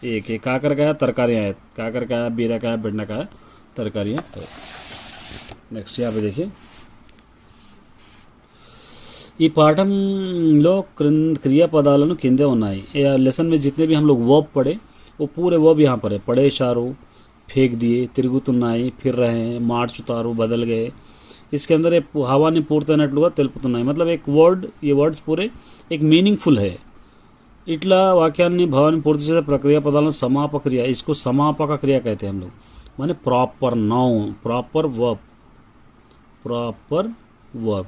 एक ये काकर का आया तरकारियाँ है, काकर का आया, बीरा का आया, बेंडा का आया, तरकारियाँ है। नेक्स्ट यहाँ पे देखिए, ఈ పాఠంలో క్రియాపదాలను కిందే ఉన్నాయి, लेसन में जितने भी हम लोग वर्ब पढ़े वो पूरे वर्ब यहाँ पर है, पड़ेशारू, फेंक दिए, తిరుగుతున్నాయి, फिर रहे हैं, మార్చుతారు, बदल गए, इसके अंदर हवानी పూర్తయినట్లుగా తెలుపుతున్నాయి, मतलब एक वर्ड, ये वर्ड्स पूरे एक मीनिंगफुल है, इट्ला वाक्याన్ని భావాన్ని పూర్తి చేసే ప్రక్రియ పదాలను సమాపక క్రియ, इसको समापक क्रिया कहते हैं हम लोग, माने प्रॉपर नाउन, प्रॉपर वर्ब,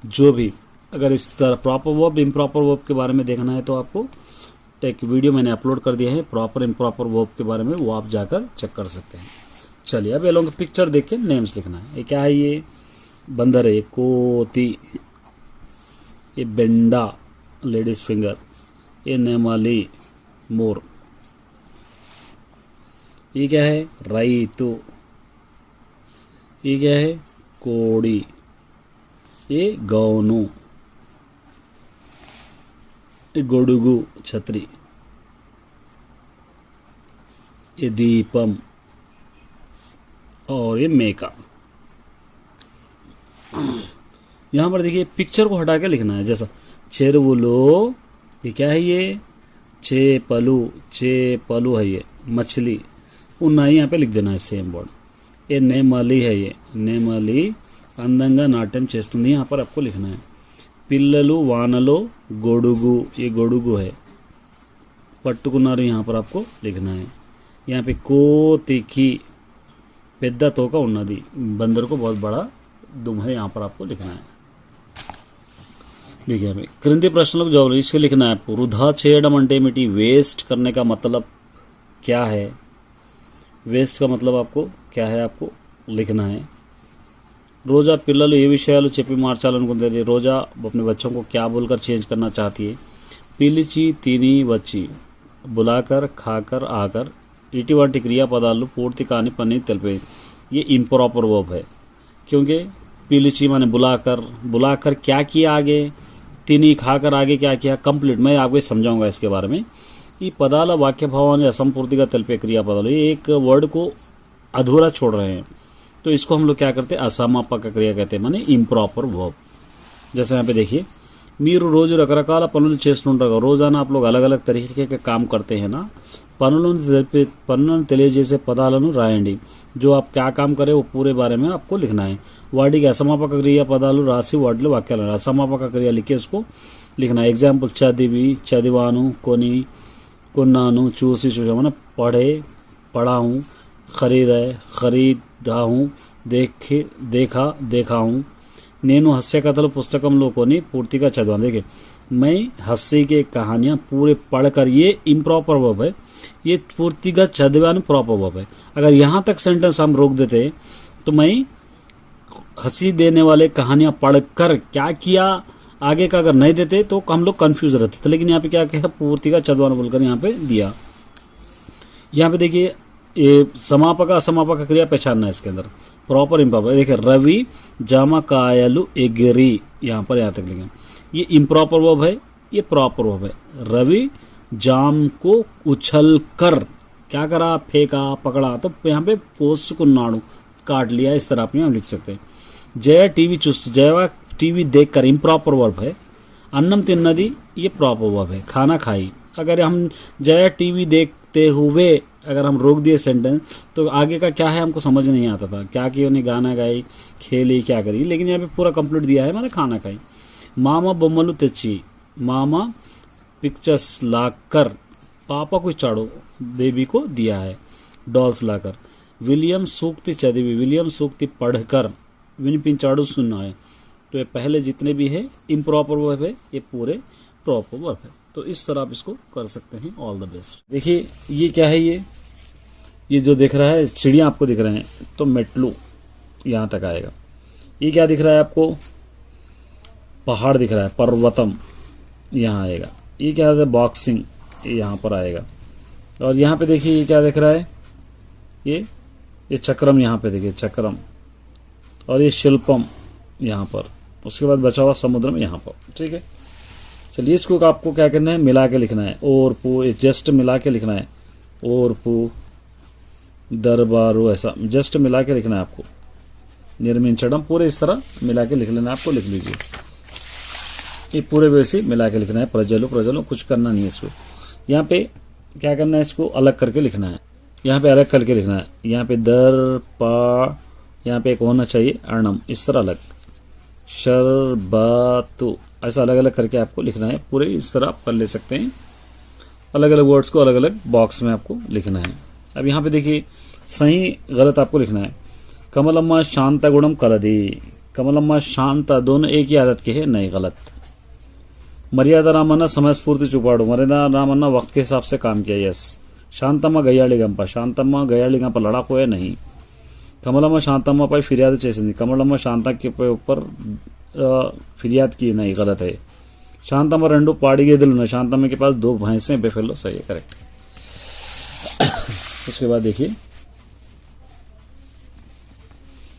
जो भी अगर इस तरह प्रॉपर वर्ब इम्प्रॉपर वर्ब के बारे में देखना है तो आपको एक वीडियो मैंने अपलोड कर दिया है प्रॉपर इम्प्रॉपर वर्ब के बारे में, वो आप जाकर चेक कर सकते हैं। चलिए अब ये लोगों की पिक्चर देख के नेम्स लिखना है, ये क्या है, ये बंदर है, ये कोती, ये बेंडा लेडीज फिंगर, ये नेमाली मोर, ये क्या है रईतु, ये क्या है कोड़ी, ये गौनु, ये गोडुगु छतरी, ये दीपम और ये मेका। यहाँ पर देखिए पिक्चर को हटा के लिखना है, जैसा चेरुवुलो, ये क्या है, ये चेपलू है, ये मछली, उन्ना यहाँ पे लिख देना है सेम वर्ड, ये नेमली है, ये नेमली अंदंगा नाट्यम చేస్తుంది, यहाँ पर आपको लिखना है, पिल्ललु वानलो गोडुगु, ये गोडुगु है, पट्टुकुन्नारु यहाँ पर आपको लिखना है, यहाँ पे कोतिकी పెద్ద తోక ఉన్నది, बंदर को बहुत बड़ा दुम है, यहाँ पर आपको लिखना है। देखिए हमें क्रिंदी प्रश्नों जवाब इसके लिखना है आपको, वृथा చేయడం అంటే ఏమిటి, वेस्ट करने का मतलब क्या है, वेस्ट का मतलब आपको क्या है आपको लिखना है, రోజా పిల్లలు ఏ విషయాలు చెప్పి మార్చాలనుకుంటుంది రోజా अपने बच्चों को क्या बोलकर चेंज करना चाहती है పిలిచి తిని వచ్చి बुलाकर खाकर आकर ఇటువంటి క్రియాపదాలు పూర్తి కాని పని తెలిపేది ये इम्प्रॉपर वर्ब है क्योंकि पिलिची माने बुलाकर बुलाकर क्या किया आगे तिनी खाकर आगे क्या किया कंप्लीट मैं आपको समझाऊंगा इसके बारे में ఈ పదాల వాక్య భావాన్ని అసంపూర్తిగా తెలిపే క్రియాపదాలు एक वर्ड को अधूरा छोड़ रहे हैं तो इसको हम लोग क्या करते हैं असमापक क्रिया कहते हैं माने इम्प्रॉपर वर्ब जैसे यहाँ पे देखिए మీరు రోజు రకరకాల పనులు చేస్తుంటారు रोजाना आप लोग अलग अलग तरीके के काम करते हैं ना పనులను తెలియజేసే పదాలను రాయండి जो आप क्या काम करें वो पूरे बारे में आपको लिखना है వాటికి అసమాపక క్రియ పదాలు రాసి వాటిలో వాక్యాలు అసమాపక క్రియ लिखे उसको लिखना है एग्जांपल చదివి చదివాను కొని కొన్నాను చూసి చూసామన్న पढ़े पढ़ा हूँ खरीदा है खरीदा हूँ देखे देखा देखा हूँ నేను హాస్య కథలు పుస్తకంలో కొని పూర్తిగా చదివాను देखिए मैं हंसी के कहानियाँ पूरे पढ़कर ये इम्प्रॉपर वर्ब है ये पूर्तिगा चदिवानु प्रॉपर वर्ब है अगर यहाँ तक सेंटेंस हम रोक देते तो मैं हंसी देने वाले कहानियाँ पढ़कर क्या किया आगे का अगर नहीं देते तो हम लोग कंफ्यूज रहते थे लेकिन यहाँ पे क्या कहा पूर्तिगा चदिवानु बोलकर यहाँ पे दिया यहाँ पे देखिए ये समापक असमापक क्रिया पहचानना है इसके अंदर प्रॉपर इम्प्रॉपर देखिए रवि जामकायलु एगरी यहाँ पर यहाँ तक लिखें ये इम्प्रॉपर वर्ब है ये प्रॉपर वर्ब है रवि जाम को उछल कर क्या करा फेंका पकड़ा तो यहाँ पे पोस्ट को नाड़ू काट लिया इस तरह आप यहाँ लिख सकते हैं जया टीवी चुस्त जया टीवी देख कर इम्प्रॉपर वर्ब है अन्नम तिन्नदी ये प्रॉपर वर्ब है खाना खाई अगर हम जया टीवी देखते हुए अगर हम रोक दिए सेंटेंस तो आगे का क्या है हमको समझ नहीं आता था क्या कि उन्हें गाना गाई खेली क्या करी लेकिन यहाँ पे पूरा कंप्लीट दिया है हमारा खाना खाई मामा बोम्मलु तेची मामा पिक्चर्स लाकर पापा को चाड़ो बेबी को दिया है डॉल्स लाकर विलियम सूक्ति चदिवी विलियम सूक्ति पढ़कर विनिपिंचाड़ू सुनना है तो ये पहले जितने भी है इम्प्रॉपर वर्ब है ये पूरे प्रॉपर वर्ब है तो इस तरह आप इसको कर सकते हैं ऑल द बेस्ट देखिए ये क्या है ये जो दिख रहा है सीढ़ियाँ आपको दिख रहे हैं तो मेट्लू यहाँ तक आएगा ये क्या दिख रहा है आपको पहाड़ दिख रहा है पर्वतम यहाँ आएगा ये क्या है बॉक्सिंग यहाँ पर आएगा और यहाँ पे देखिए ये क्या दिख रहा है ये चक्रम यहाँ पे देखिए चक्रम और ये शिल्पम यहाँ पर उसके बाद बचा हुआ समुद्र में यहाँ पर ठीक है चलिए इसको आपको क्या करना है मिला के लिखना है और पू जस्ट मिला के लिखना है और पू दरबारू ऐसा जस्ट मिला के लिखना है आपको निर्मिंचड़म पूरे इस तरह मिला के लिख लेना है आपको लिख लीजिए ये पूरे वैसे मिला के लिखना है प्रजलो प्रजलो कुछ करना नहीं है इसको यहाँ पे क्या करना है इसको अलग करके लिखना है यहाँ पे अलग करके लिखना है यहाँ पे दर पा यहाँ पे एक होना चाहिए अर्णम इस तरह अलग शरबतु ऐसा अलग अलग करके आपको लिखना है पूरे इस तरह आप कर ले सकते हैं अलग अलग वर्ड्स को अलग अलग बॉक्स में आपको लिखना है अब यहाँ पे देखिए सही गलत आपको लिखना है कमलम्मा शांता गुणम कलदी कमलम्मा शांता दोनों एक ही आदत के है नहीं गलत मर्यादा रामन्ना समय स्फूर्ति चुपाड़ू मर्यादा रामन्ना वक्त के हिसाब से काम किया यस शांतम्मा गयाली गंपा लड़ाकू है नहीं कमलम्मा शांतम्मा पर फिर्याद చేసింది कमलम्मा शांता के ऊपर फिरियाद की नहीं गलत है शांतम्मा రెండు పాడి గేదెలు ఉన్నాయి शांतम्मा के पास 2 भैंसें बेफेलो सही है करेक्ट उसके बाद देखिए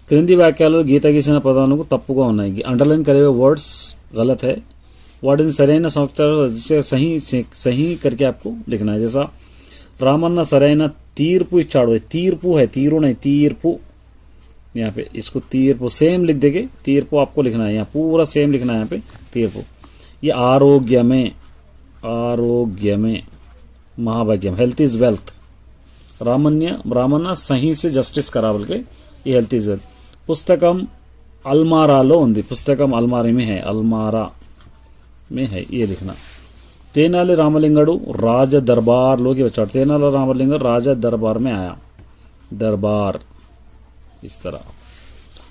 క్రింది వాక్యాలలో గీత గీసిన పదాలకు తప్పుగా ఉన్నాయి అండర్లైన్ करे हुए वर्ड्स गलत है వాటిని సరైన సంఖ్యలో सही करके आपको लिखना है जैसा रामन्ना सరైన तीर्पु इच्छाड़ो तीर्पु है तीरू नहीं तीर्पु यहाँ पे इसको तीर्पु सेम लिख देंगे तीर्पु आपको लिखना है यहाँ पूरा सेम लिखना है यहाँ पे तीर्पु ये आरोग्य में महाभाग्यम हेल्थ इज वेल्थ रामन्ना सही से जस्टिस करा बोल के ये हेल्थ इज वेल्थ पुस्तकम अलमारालो उंदी पुस्तकम अलमारी में है अलमारा में है ये लिखना तेनाली रामलिंगड़ू राज दरबार लोग बचाड़ तेनाली रामलिंगड़ राजा दरबार में आया दरबार इस तरह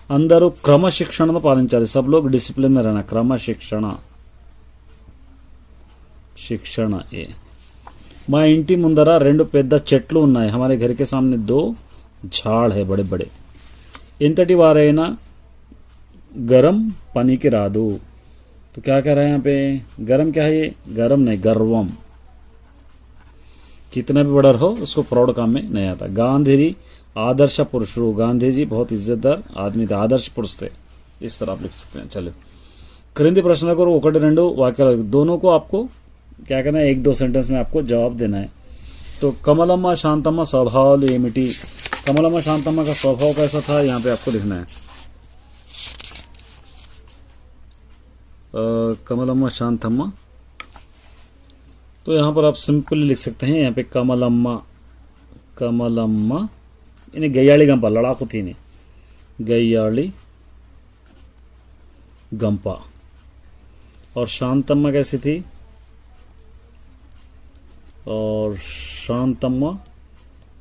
अंदरू क्रमशिक्षण पालिंचाली सब लोग डिसिप्लिन में रहना क्रमशिक्षण शिक्षण ए మా ఇంటి ముందర 2 పెద్ద చెట్లు ఉన్నాయి हमारे घर के सामने 2 झाड़ है बड़े बड़े ఎంతటి వారైనా गरम पनिकिरादु। तो क्या कह रहे हैं यहाँ पे, गरम क्या है ये, गरम नहीं गर्वम। कितना भी बड़ा हो उसको प्रौढ़ काम में नहीं आता। गांधी आदर्श पुरुष, गांधी जी बहुत इज्जतदार आदमी थे, आदर्श पुरुष थे, इस तरह आप लिख सकते हैं। चलो क्रिंदी प्रश्न को ఒకటి రెండు వాక్యాలు, दोनों को आपको क्या करना है, एक दो सेंटेंस में आपको जवाब देना है। तो कमलम्मा शांतम्मा स्वभाव ఏమిటి, कमलम्मा शांतम्मा का स्वभाव कैसा था, यहाँ पे आपको लिखना है। कमलम्मा शांतम्मा, तो यहाँ पर आप सिंपली लिख सकते हैं, यहाँ पे कमलम्मा, कमलम्मा इन्हें गयाली गंपा, लड़ाकू थी इन्हें गयाली गंपा। और शांतम्मा कैसी थी, और शांतम्मा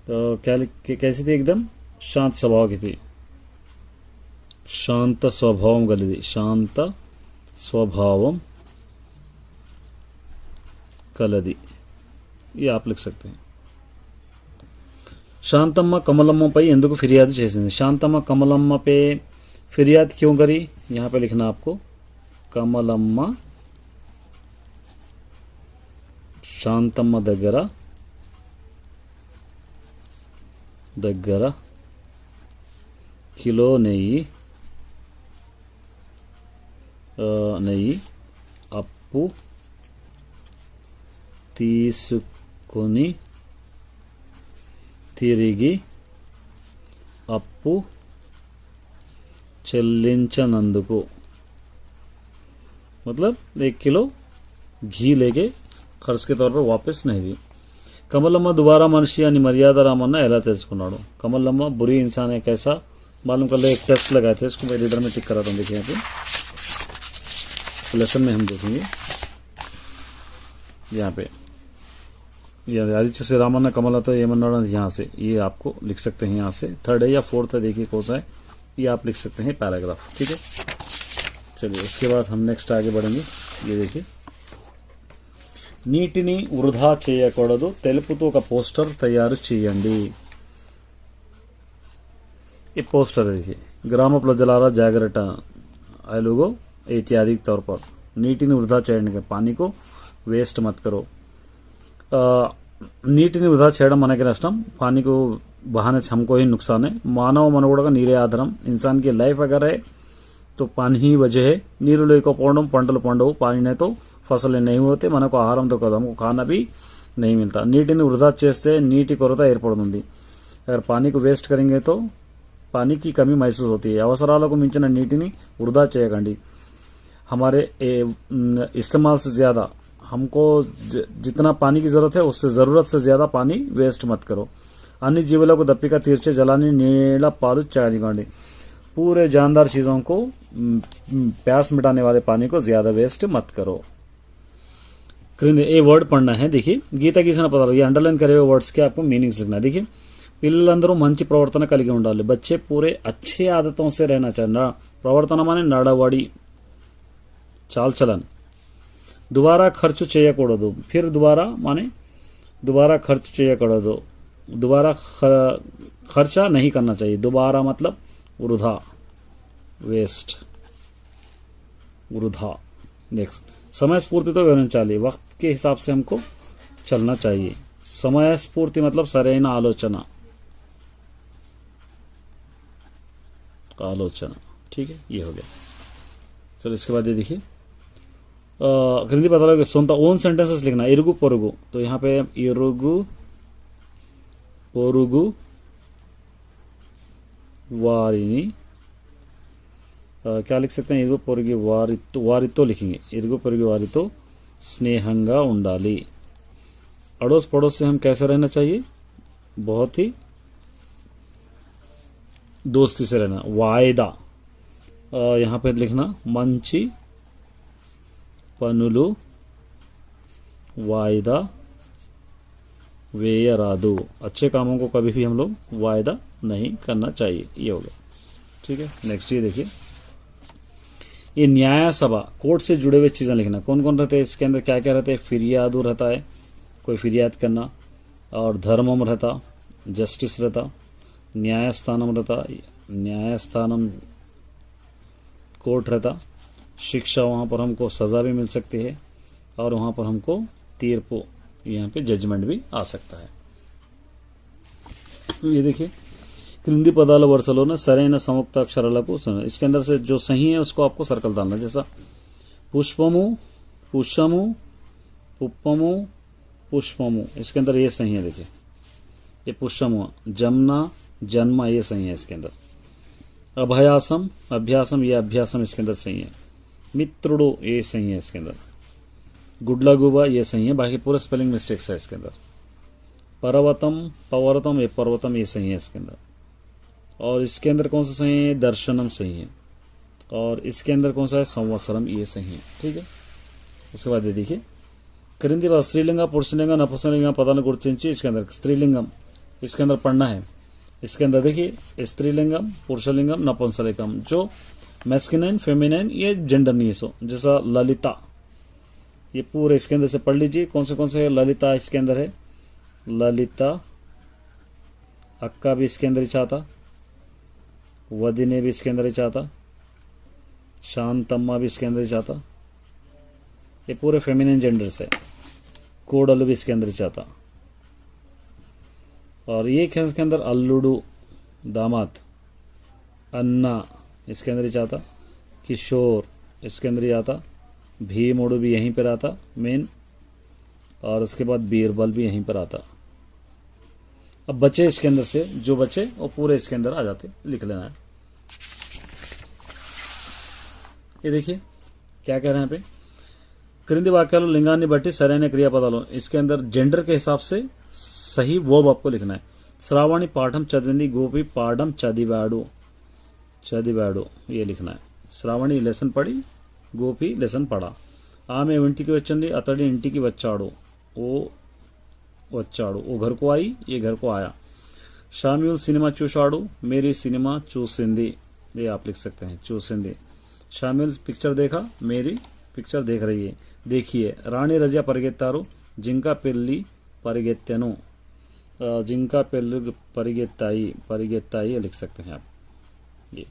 कैसी थी, एकदम शांत स्वभाव की थी, शांत स्वभाव गलिदी, शांत स्वभावम कलदी, ये आप लिख सकते हैं। शांतम्मा कमलम्मा पे ఎందుకు ఫిర్యాదు చేసింది, शांतम्मा कमलम्मा पे फिरियाद क्यों करी, यहाँ पे लिखना आपको कमलम्मा शांतम्మ దగ్గర కిలో నెయ్యి అప్పు తీసుకొని తిరిగి అప్పు చెల్లించనందుకు, मतलब 1 किलो घी लेके खर्च के तौर पर वापस नहीं दी। कमलम्मा दोबारा मनुष्य यानी मर्यादा रामन्ना ఎలా తెలుసుకున్నాడు, कमलम्मा बुरी इंसान है कैसा मालूम कर ले। एक टेस्ट लगाए थे, इसको मैं रीडर में टिक कराता हूँ, देखिए यहाँ पे लेसन में हम देखेंगे, यहाँ पे आदित्य से रामन्ना कमला तो ये मन्ना, यहाँ से ये आपको लिख सकते हैं, यहाँ से थर्ड है या फोर्थ है, देखिए कौन सा है, ये आप लिख सकते हैं पैराग्राफ, ठीक है। चलिए उसके बाद हम नेक्स्ट आगे बढ़ेंगे। ये देखिए, నీటిని వృధా చేయకూడదు తెలుపుతూ ఒక పోస్టర్ తయారు చేయండి। ये पोस्टर देखिए, ग्राम प्रजलारा जागरट आए लोगों इत्यादि तौर पर నీటిని వృధా చేయండి, पानी को वेस्ट मत करो। నీటిని వృధా చేయడం మనకి నష్టం, पानी को बहाने से हमको ही नुकसान है। मानव मनुगुड़ का नीरे आधारम, इंसान की लाइफ अगर है तो पानी ही वजह है। नीरू लेకపోవడం పంటలు పండవు, पानी नहीं तो ఫసలే नहीं होते, మనకు ఆహారం దొరకదు, हमको खाना भी नहीं मिलता। నీటిని వృధా చేస్తే నీటి కొరత ఏర్పడుతుంది। अगर पानी को वेस्ट करेंगे तो पानी की कमी महसूस होती है। అవసరాలకు మించిన నీటిని వృధా చేయకండి। हमारे इस्तेमाल से ज़्यादा, हमको जितना पानी की ज़रूरत है उससे ज़रूरत से ज़्यादा पानी वेस्ट मत करो। अन्य जीवों को दप्पिका तीर्चे जलानी नीला पालू चायनिकांडी, पूरे जानदार चीज़ों को प्यास मिटाने वाले पानी को ज़्यादा वेस्ट मत करो। ये वर्ड पढ़ना है, देखिए गीता गीసిన పదాలు, ये अंडरलाइन करे हुए वर्ड्स के आपको मीनिंग्स लिखना है। देखिए పిల్లలందరూ మంచి ప్రవర్తన కలిగి ఉండాలి, बच्चे पूरे अच्छे आदतों से रहना चाहिए। ప్రవర్తన माने నడవడి, चाल चलन। दोबारा खर्च చేయకూడదు, फिर दोबारा माने दोबारा खर्च చేయకూడదు, दोबारा खर्चा नहीं करना चाहिए। दोबारा मतलब वृथा, वेस्ट, वृथा। नेक्स्ट, समय स्फूर्ति तो व्यवहार चाहिए, वक्त के हिसाब से हमको चलना चाहिए। समय स्फूर्ति मतलब सరైన आलोचना, आलोचना, ठीक है, ये हो गया। चलो इसके बाद ये देखिए, हिंदी बता रहा सोंता ओन सेंटेंसेस लिखना। इरुगु पोरुगु, तो यहाँ पे इरुगु पोरुगु वारिनी, क्या लिख सकते हैं, इरुगु पोरुगु वारितो, वारितो लिखेंगे, इरुगु पोरुगु वारितो स्नेहंगा उंडाली। अड़ोस पड़ोस से हम कैसे रहना चाहिए, बहुत ही दोस्ती से रहना। वायदा, यहाँ पे लिखना मंची पनुलु वायदा वेयरादु, अच्छे कामों को कभी भी हम लोग वायदा नहीं करना चाहिए। ये हो गया, ठीक है। नेक्स्ट ये देखिए, ये न्याय सभा, कोर्ट से जुड़े हुए चीज़ें लिखना। कौन कौन रहते हैं इसके अंदर, क्या क्या रहते हैं, फिरियादु रहता है, कोई फिरियाद करना, और धर्मम रहता, जस्टिस रहता, न्यायस्थानम रहता, न्यायस्थानम कोर्ट रहता, शिक्षा वहाँ पर हमको सज़ा भी मिल सकती है और वहाँ पर हमको तीर्పు यहाँ पे जजमेंट भी आ सकता है। ये देखिए క్రింది పదాల వరుసలోనే సరైన సముక్తాక్షరాలకు इसके अंदर से जो सही है उसको आपको सर्कल डालना, जैसा पुष्पमु, पुष्पमु, पुप्पमु, पुष्पमु, इसके अंदर ये सही है। देखिए ये पुष्पमु, जमुना, जन्मा, ये सही है इसके अंदर। अभयासम, अभ्यासम, ये अभ्यासम इसके अंदर सही है। मित्रुडु, ये सही है इसके अंदर। गुडलागुबा, ये सही है, बाकी पूरा स्पेलिंग मिस्टेक्स है इसके अंदर। पर्वतम, पवर्तम, ये पर्वतम, ये सही है इसके अंदर। और इसके अंदर कौन सा सही है? दर्शनम सही है। और इसके अंदर कौन सा है? संवत्सरम, ये सही है। ठीक है, उसके बाद ये देखिए क्రింది स्त्रीलिंग, पुरुषलिंग, नपुंसकलिंग पदाలను गुर्तिंची। इसके अंदर स्त्रीलिंगम इसके अंदर पढ़ना है। इसके अंदर देखिए स्त्रीलिंगम, पुरुषलिंगम, नपुंसकलिंगम, जो मैस्कुलिन फेमिनिन ये जेंडर नहीं है। सो जैसा ललिता, ये पूरे इसके अंदर से पढ़ लीजिए कौन से ललिता इसके अंदर है। ललिता, अक्का भी इसके अंदर ही चाहता, वदिने भी इसके अंदर ही चाहता, शांतम्मा भी इसके अंदर ही चाहता, ये पूरे फेमिनिन जेंडर्स है। कोडल भी इसके अंदर ही चाहता। और ये इसके अंदर अल्लुडू, दामाद, अन्ना इसके अंदर ही चाहता, किशोर इसके अंदर ही आता, भीमुडू भी यहीं पर आता मेन, और उसके बाद बीरबल भी यहीं पर आता। अब बचे इसके अंदर से जो बचे वो पूरे इसके अंदर आ जाते, लिख लेना है। ये देखिए क्या कह रहे हैं यहाँ पे, క్రింది వాక్యాలు లింగాన్ని బట్టి సరైన క్రియాపదాలు। इसके अंदर जेंडर के हिसाब से सही वर्ब आपको लिखना है। శ్రావణి పాఠం చదివింది, గోపి పాఠం చదివాడు, చదివాడు, ये लिखना है। శ్రావణి लेसन पढ़ी, గోపి लेसन पढ़ा। ఆమె ఇంటికి వచ్చింది, అతడి ఇంటికి వచ్చాడు, वो వచ్చాడు, वो घर को आई, ये घर को आया। షామ్యూల్ సినిమా చూశాడు, मेरी सिनेमा చూసింది, ये आप लिख सकते हैं, చూసింది। షామ్యూల్ पिक्चर देखा, मेरी पिक्चर देख रही है, देखिए। రాణి రజియా పరిగెత్తారు, జింక పెళ్ళి పరిగెత్తెను, జింక పెళ్ళి పరిగెత్తాయి, పరిగెత్తాయి लिख सकते हैं आप। ये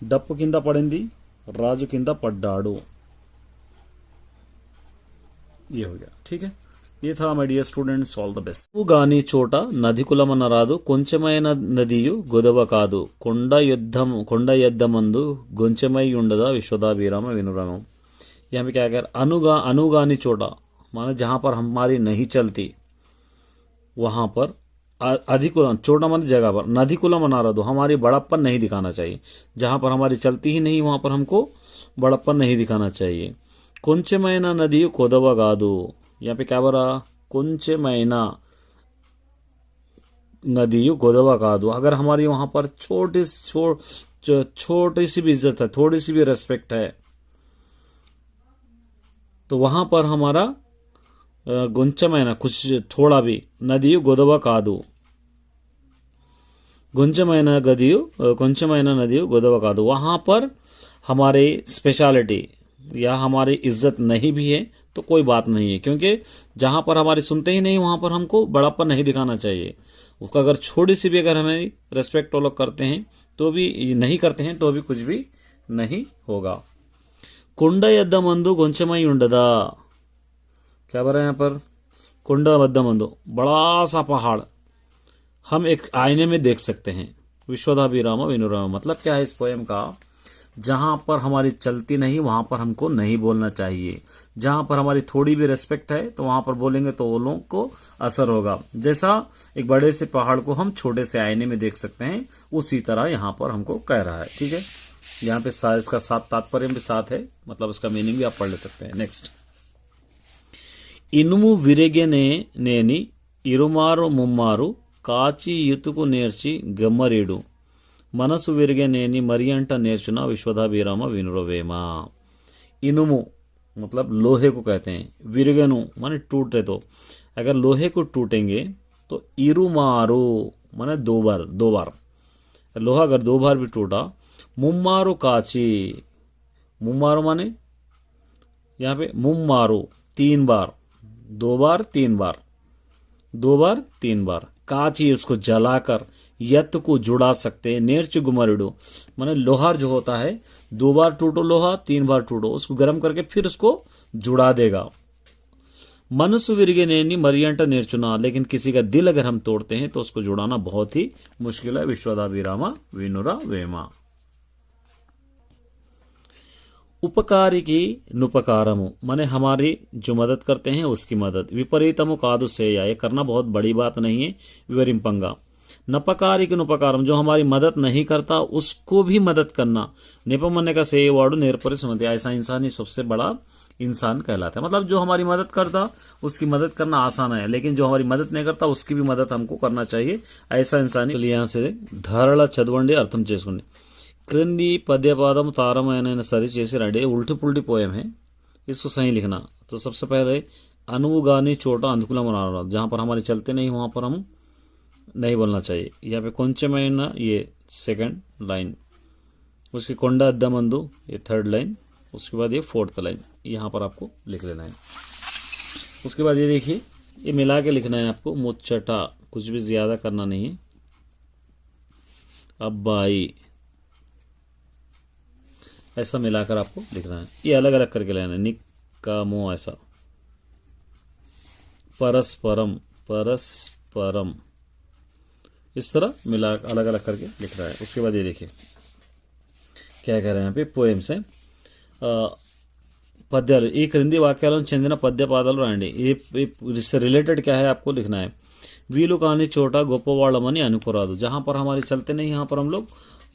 డప్పు కింద పడింది, రాజు కింద పడ్డాడు, ये हो गया। ठीक है, ये था my dear students, all the best. గాని చోట నది కులమన రాదు, కొంచెమైన నదియు గొదవ కాదు, కొండ యుద్ధమందు గొంచెమై ఉండదా, విశ్వదాభిరామ వినురామం। यहाँ पे क्या कह अनुगानी चोटा माने जहाँ पर हमारी नहीं चलती वहाँ पर अधिकुलम, चोटा माने जगह पर, नधिकुलम बना रहा दो, हमारी बड़प्पन नहीं दिखाना चाहिए। जहाँ पर हमारी चलती ही नहीं वहाँ पर हमको बड़प्पन नहीं दिखाना चाहिए। కొంచెమైనా नदी కొదవ కాదు, यहाँ पे क्या बोला, కొంచెమైనా नदी गोदवा कादू। अगर हमारी वहाँ पर छोटी सी भी इज्जत है, थोड़ी सी भी रेस्पेक्ट है, तो वहाँ पर हमारा गुंचमैना कुछ थोड़ा भी नदियु गोदवा कादू, गुंचमैना नदियु गोदवा कादू, वहाँ पर हमारे स्पेशलिटी या हमारी इज्जत नहीं भी है तो कोई बात नहीं है, क्योंकि जहाँ पर हमारी सुनते ही नहीं वहाँ पर हमको बड़ापन नहीं दिखाना चाहिए। उसका अगर छोटी सी भी अगर हमें रेस्पेक्ट वो लोग करते हैं तो भी नहीं करते हैं तो भी कुछ भी नहीं होगा। కొండ యొద్ద మందు కొంచెమై ఉండదా, क्या बोल रहे हैं यहाँ पर, కొండ యొద్ద మందు बड़ा सा पहाड़ हम एक आईने में देख सकते हैं। विश्वदाभिराम विनुराम, मतलब क्या है इस पोएम का, जहाँ पर हमारी चलती नहीं वहाँ पर हमको नहीं बोलना चाहिए। जहाँ पर हमारी थोड़ी भी रेस्पेक्ट है तो वहाँ पर बोलेंगे तो वो लोगों को असर होगा। जैसा एक बड़े से पहाड़ को हम छोटे से आईने में देख सकते हैं, उसी तरह यहाँ पर हमको कह रहा है। ठीक है, यहाँ पे इसका साथ तात्पर्य भी साथ है, मतलब इसका मीनिंग भी आप पढ़ ले सकते हैं। नेक्स्ट, ఇనుము విరిగెనేని ఇరుమారు ముమ్మారు కాచి యుతుకు నేర్చి గమ్మరీడు, మనసు విరిగెనేని మరి అంట నేర్చున विश्वदाभिराम विनुरवेमा। इनुमु मतलब लोहे को कहते हैं, विरगनु माने टूटे, तो अगर लोहे को टूटेंगे तो इरुमारू माने दो बार लोहा अगर दो बार भी टूटा। मुम्मारू काची, मुम्मारू माने यहाँ पे मुम्मारू तीन बार, दो बार तीन बार, काची उसको जलाकर यत को जुड़ा सकते हैं। नेर्च गुमरिडो माने लोहार जो होता है 2 बार टूटो लोहा 3 बार टूटो, उसको गर्म करके फिर उसको जुड़ा देगा। मनसु विरगे नेनी मरियंट नेर्चुना, लेकिन किसी का दिल अगर हम तोड़ते हैं तो उसको जुड़ाना बहुत ही मुश्किल है। विश्वदा विरामा विनुरा वेमा। उपकारी की नुपकारमु माने हमारी जो मदद करते हैं उसकी मदद। विपरीतमु कादु से ये करना बहुत बड़ी बात नहीं है। विवरिंपंगा नपकारी की नुपकारम जो हमारी मदद नहीं करता उसको भी मदद करना। निपमन्य का से वाड़ू नेरपरि सुमति, ऐसा इंसान ही सबसे बड़ा इंसान कहलाता है। मतलब जो हमारी मदद करता उसकी मदद करना आसान है, लेकिन जो हमारी मदद नहीं करता उसकी भी मदद हमको करना चाहिए, ऐसा इंसान। चलिए यहाँ से ధారళ చదవండి అర్థం చేసుకోండి। క్రింది పద్యపాదం తారమైన సరి చేసి రండి। उल्टी पुल्टी पोएम है, इसको सही लिखना। तो सबसे पहले अनुगानी चोटा अंधकुलम बनाना, जहाँ पर हमारे चलते नहीं वहाँ पर हम नहीं बोलना चाहिए। यहाँ पे కొంచెమైనా ये सेकंड लाइन, उसकी కొండ అద్దమందు ये थर्ड लाइन, उसके बाद ये फोर्थ लाइन यहाँ पर आपको लिख लेना है। उसके बाद ये देखिए ये मिला के लिखना है आपको। मुच्चटा कुछ भी ज़्यादा करना नहीं है। अब्बाई ऐसा मिलाकर आपको लिखना है। ये अलग अलग करके लेना है। निकामो ऐसा, परस्परम परस्परम, इस तरह मिला अलग अलग करके लिख रहा है। उसके बाद ये देखिए क्या कह रहे हैं यहाँ पे पोएम से పద్యాలు ఈ క్రింది వాక్యాలను చెందిన పద్య పాదాలు రాయండి। इससे रिलेटेड क्या है आपको लिखना है। వీలు కాని చోట గొప్పవాళ్ళమని అనుకోరాదు, जहाँ पर हमारे चलते नहीं यहाँ पर हम लोग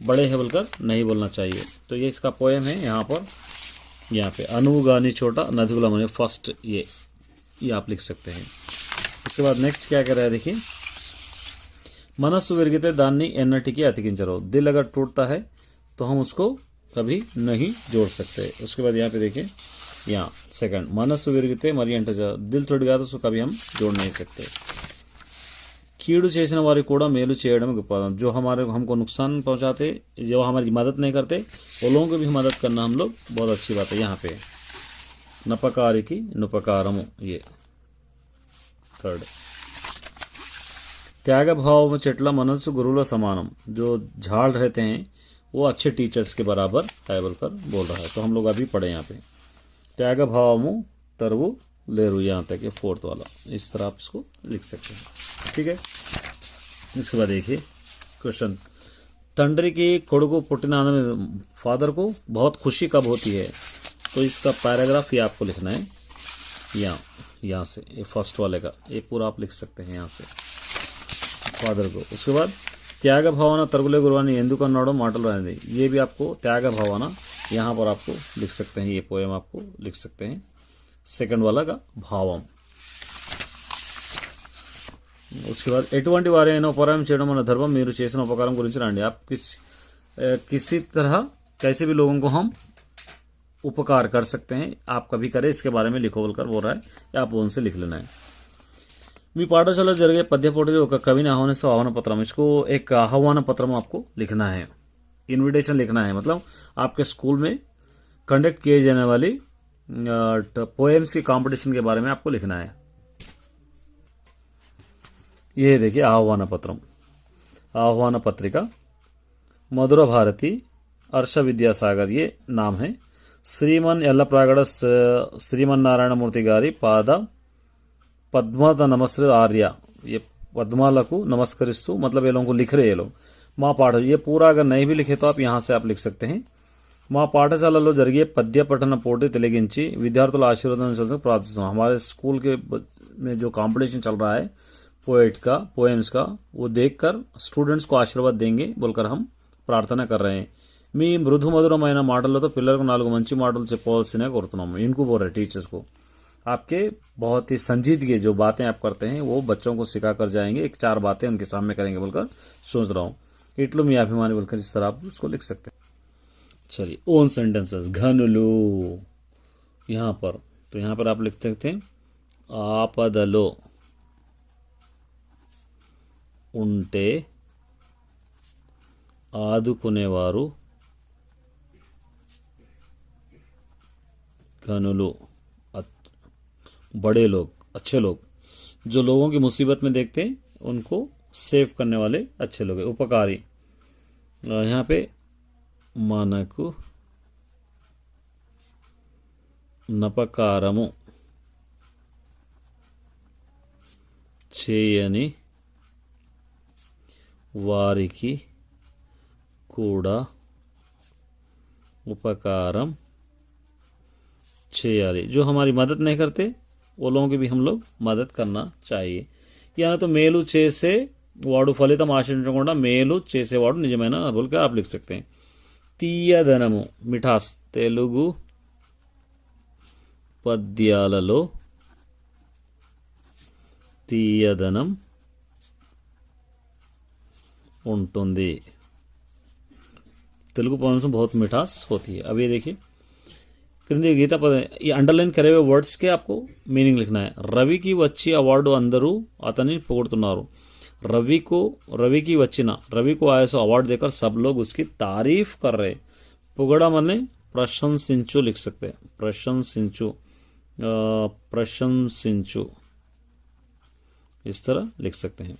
बड़े हैं बोलकर नहीं बोलना चाहिए। तो ये इसका पोएम है। यहाँ पर यहाँ पे अनुगानी छोटा नदिकुलमनि फर्स्ट ये आप लिख सकते हैं। उसके बाद नेक्स्ट क्या कह रहा है देखिए। मनस्सु विरगिते दान्नी एन्नटिकी अतिकिंचरो, दिल अगर टूटता है तो हम उसको कभी नहीं जोड़ सकते। उसके बाद यहाँ पे देखिए यहाँ सेकंड मनस्सु विरगिते मरी अंट, दिल टूट गया तो उसको कभी हम जोड़ नहीं सकते। कीड़ू చేసిన వారికి కూడా మేలు చేయడం గొప్పదనం, जो हमारे हमको नुकसान पहुंचाते, जो हमारी मदद नहीं करते, वो लोगों को भी मदद करना हम लोग बहुत अच्छी बात है। यहाँ पे नपकारी की नुपकारमु ये थर्ड। त्याग भाव చెట్ల మనస్సు గురువుల సమానం, जो झाड़ रहते हैं वो अच्छे टीचर्स के बराबर है बोलकर बोल रहा है। तो हम लोग अभी पढ़े यहाँ पे त्याग भावमु तरवु लेरू, यहाँ तक ये फोर्थ वाला, इस तरह आप इसको लिख सकते हैं। ठीक है। इसके बाद देखिए क्वेश्चन, तंड्री की कोड़को पुट्टिना में फादर को बहुत खुशी कब होती है। तो इसका पैराग्राफ ये आपको लिखना है यहाँ से, ये फर्स्ट वाले का ये पूरा आप लिख सकते हैं यहाँ से फादर को। उसके बाद त्याग भावना तरगुले गुरुवानी ఎందుకు అన్నాడో మాటలు రాయండి, ये भी आपको त्याग भावना यहाँ पर आपको लिख सकते हैं। ये पोएम आपको लिख सकते हैं सेकंड वाला का भावम। उसके बाद ఎటువంటి వారైనా ఉపకారం చేయడం మన ధర్మం, మీరు చేసిన ఉపకారం గురించి రాయండి। आप किसी तरह कैसे भी लोगों को हम उपकार कर सकते हैं, आप कभी करें इसके बारे में लिखो बोलकर बोल रहा है, या आप उनसे लिख लेना है। మీ పాఠశాలలో జరిగే పద్య పోటీలో ఒక కవిని ఆహ్వానిస్తూ ఆహ్వాన పత్రం, इसको एक आह्वान पत्र आपको लिखना है, इनविटेशन लिखना है। मतलब आपके स्कूल में कंडक्ट किए जाने वाली पोएम्स की कंपटीशन के बारे में आपको लिखना है। ये देखिए आह्वान पत्रम, आह्वान पत्रिका, मधुर भारती, हर्ष विद्यासागर ये नाम है। श्रीमन यल्लप्रागड़ श्रीमन नारायण मूर्ति गारी पाद पद्मद नमस्ते आर्य, ये पद्मालकु नमस्करिस्तु, मतलब ये लोगों को लिख रहे ये लोग। माँ पाठ, ये पूरा अगर नहीं भी लिखे तो आप यहाँ से आप लिख सकते हैं। మా పాఠశాలలో జరిగే పద్య పఠన పోటీ తిలగించి విద్యార్థుల ఆశీర్వాదం ప్రార్థిస్తున్నాం। हमारे स्कूल के में जो कंपटीशन चल रहा है पोएट का पोएम्स का, वो देखकर स्टूडेंट्स को आशीर्वाद देंगे बोलकर हम प्रार्थना कर रहे हैं। మీ మృదు మధురమైన మాటలతో పిల్లలకు 4 మంచి మాటలు చెప్పవలసినే కోరుతున్నాము। इनको बोल रहे टीचर्स को, आपके बहुत ही संजीदगी जो बातें आप करते हैं वो बच्चों को सिखा कर जाएंगे, 1-4 बातें उनके सामने करेंगे बोलकर सोच रहा हूँ। इटलू मी अभिमानी बोलकर इस तरह आप उसको लिख सकते हैं। चलिए ओन सेंटेंसेस, घनुलू यहाँ पर, तो यहाँ पर आप लिख सकते हैं ఆపదలో ఉంటే ఆదుకునేవారు घनुलू, बड़े लोग, अच्छे लोग, जो लोगों की मुसीबत में देखते हैं उनको सेव करने वाले अच्छे लोग हैं, उपकारी। यहाँ पे మనకు నపకారము చేయని వారికి కూడా उपकारम చేయాలి। जो हमारी मदद नहीं करते वो लोगों की भी हम लोग मदद करना चाहिए। या तो మేలు చేసే వాడు ఫలితం ఆశించకుండా మేలు చేసేవాడు నిజమైన बोलकर आप लिख सकते हैं। తీయదనము మిఠాస్ తెలుగు పద్యాలలో తీయదనం ఉంటుంది। तेलुगु पोएम्स में बहुत मिठास होती है। अब ये देखिए क्रिंदी गीता पद, ये अंडरलाइन करे हुए वर्ड्स के आपको मीनिंग लिखना है। रवि की వచ్చి అవార్డు అందరూ అతన్ని పొగుడుతున్నారు। रवि की వచ్చిన रवि को आया सो अवार्ड देकर सब लोग उसकी तारीफ कर रहे। పొగడ मने प्रशंसिंचु लिख सकते हैं। प्रशंसिंचु इस तरह लिख सकते हैं।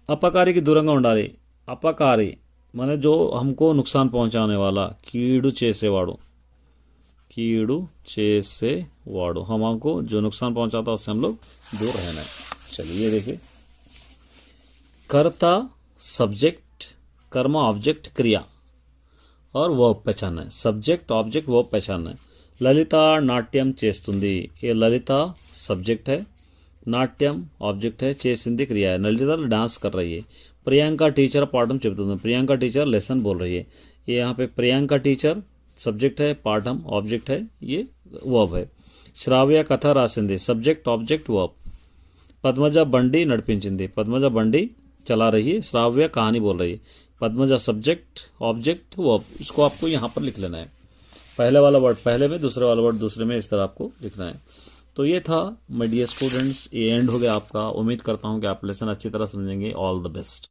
अपकारी की दूरंगा ఉండాలి। अपकारी माने जो हमको नुकसान पहुंचाने वाला, कीड़ू చేసేవాడు, कीड़ू చేసేవాడు, हमको जो नुकसान पहुंचाता है उससे हम लोग दूर रहना है। चलिए देखिए, कर्ता सब्जेक्ट, कर्म ऑब्जेक्ट क्रिया और वर्ब पहचानना है। सब्जेक्ट ऑब्जेक्ट वर्ब पहचानना है। ललिता नाट्यम చేస్తుంది, ये ललिता सब्जेक्ट है, नाट्यम ऑब्जेक्ट है, చేసింది क्रिया है। ललिता डांस कर रही है। प्रियंका टीचर पाठम చెబుతుంది, प्रियंका टीचर लेसन बोल रही है। ये यहाँ पे प्रियंका टीचर सब्जेक्ट है, पाठम ऑब्जेक्ट है, ये वर्ब है। श्राव्य कथा రాసింది, सब्जेक्ट ऑब्जेक्ट वर्ब। पद्मजा बंडी नడిపించింది, पद्मजा बंडी चला रही है, श्राव्य कहानी बोल रही है। पद्मजा सब्जेक्ट ऑब्जेक्ट वर्ब, इसको आपको यहाँ पर लिख लेना है। पहले वाला वर्ड पहले में, दूसरे वाला वर्ड दूसरे में, इस तरह आपको लिखना है। तो ये था माय डियर स्टूडेंट्स, ये एंड हो गया आपका। उम्मीद करता हूँ कि आप लेसन अच्छी तरह समझेंगे। All the best.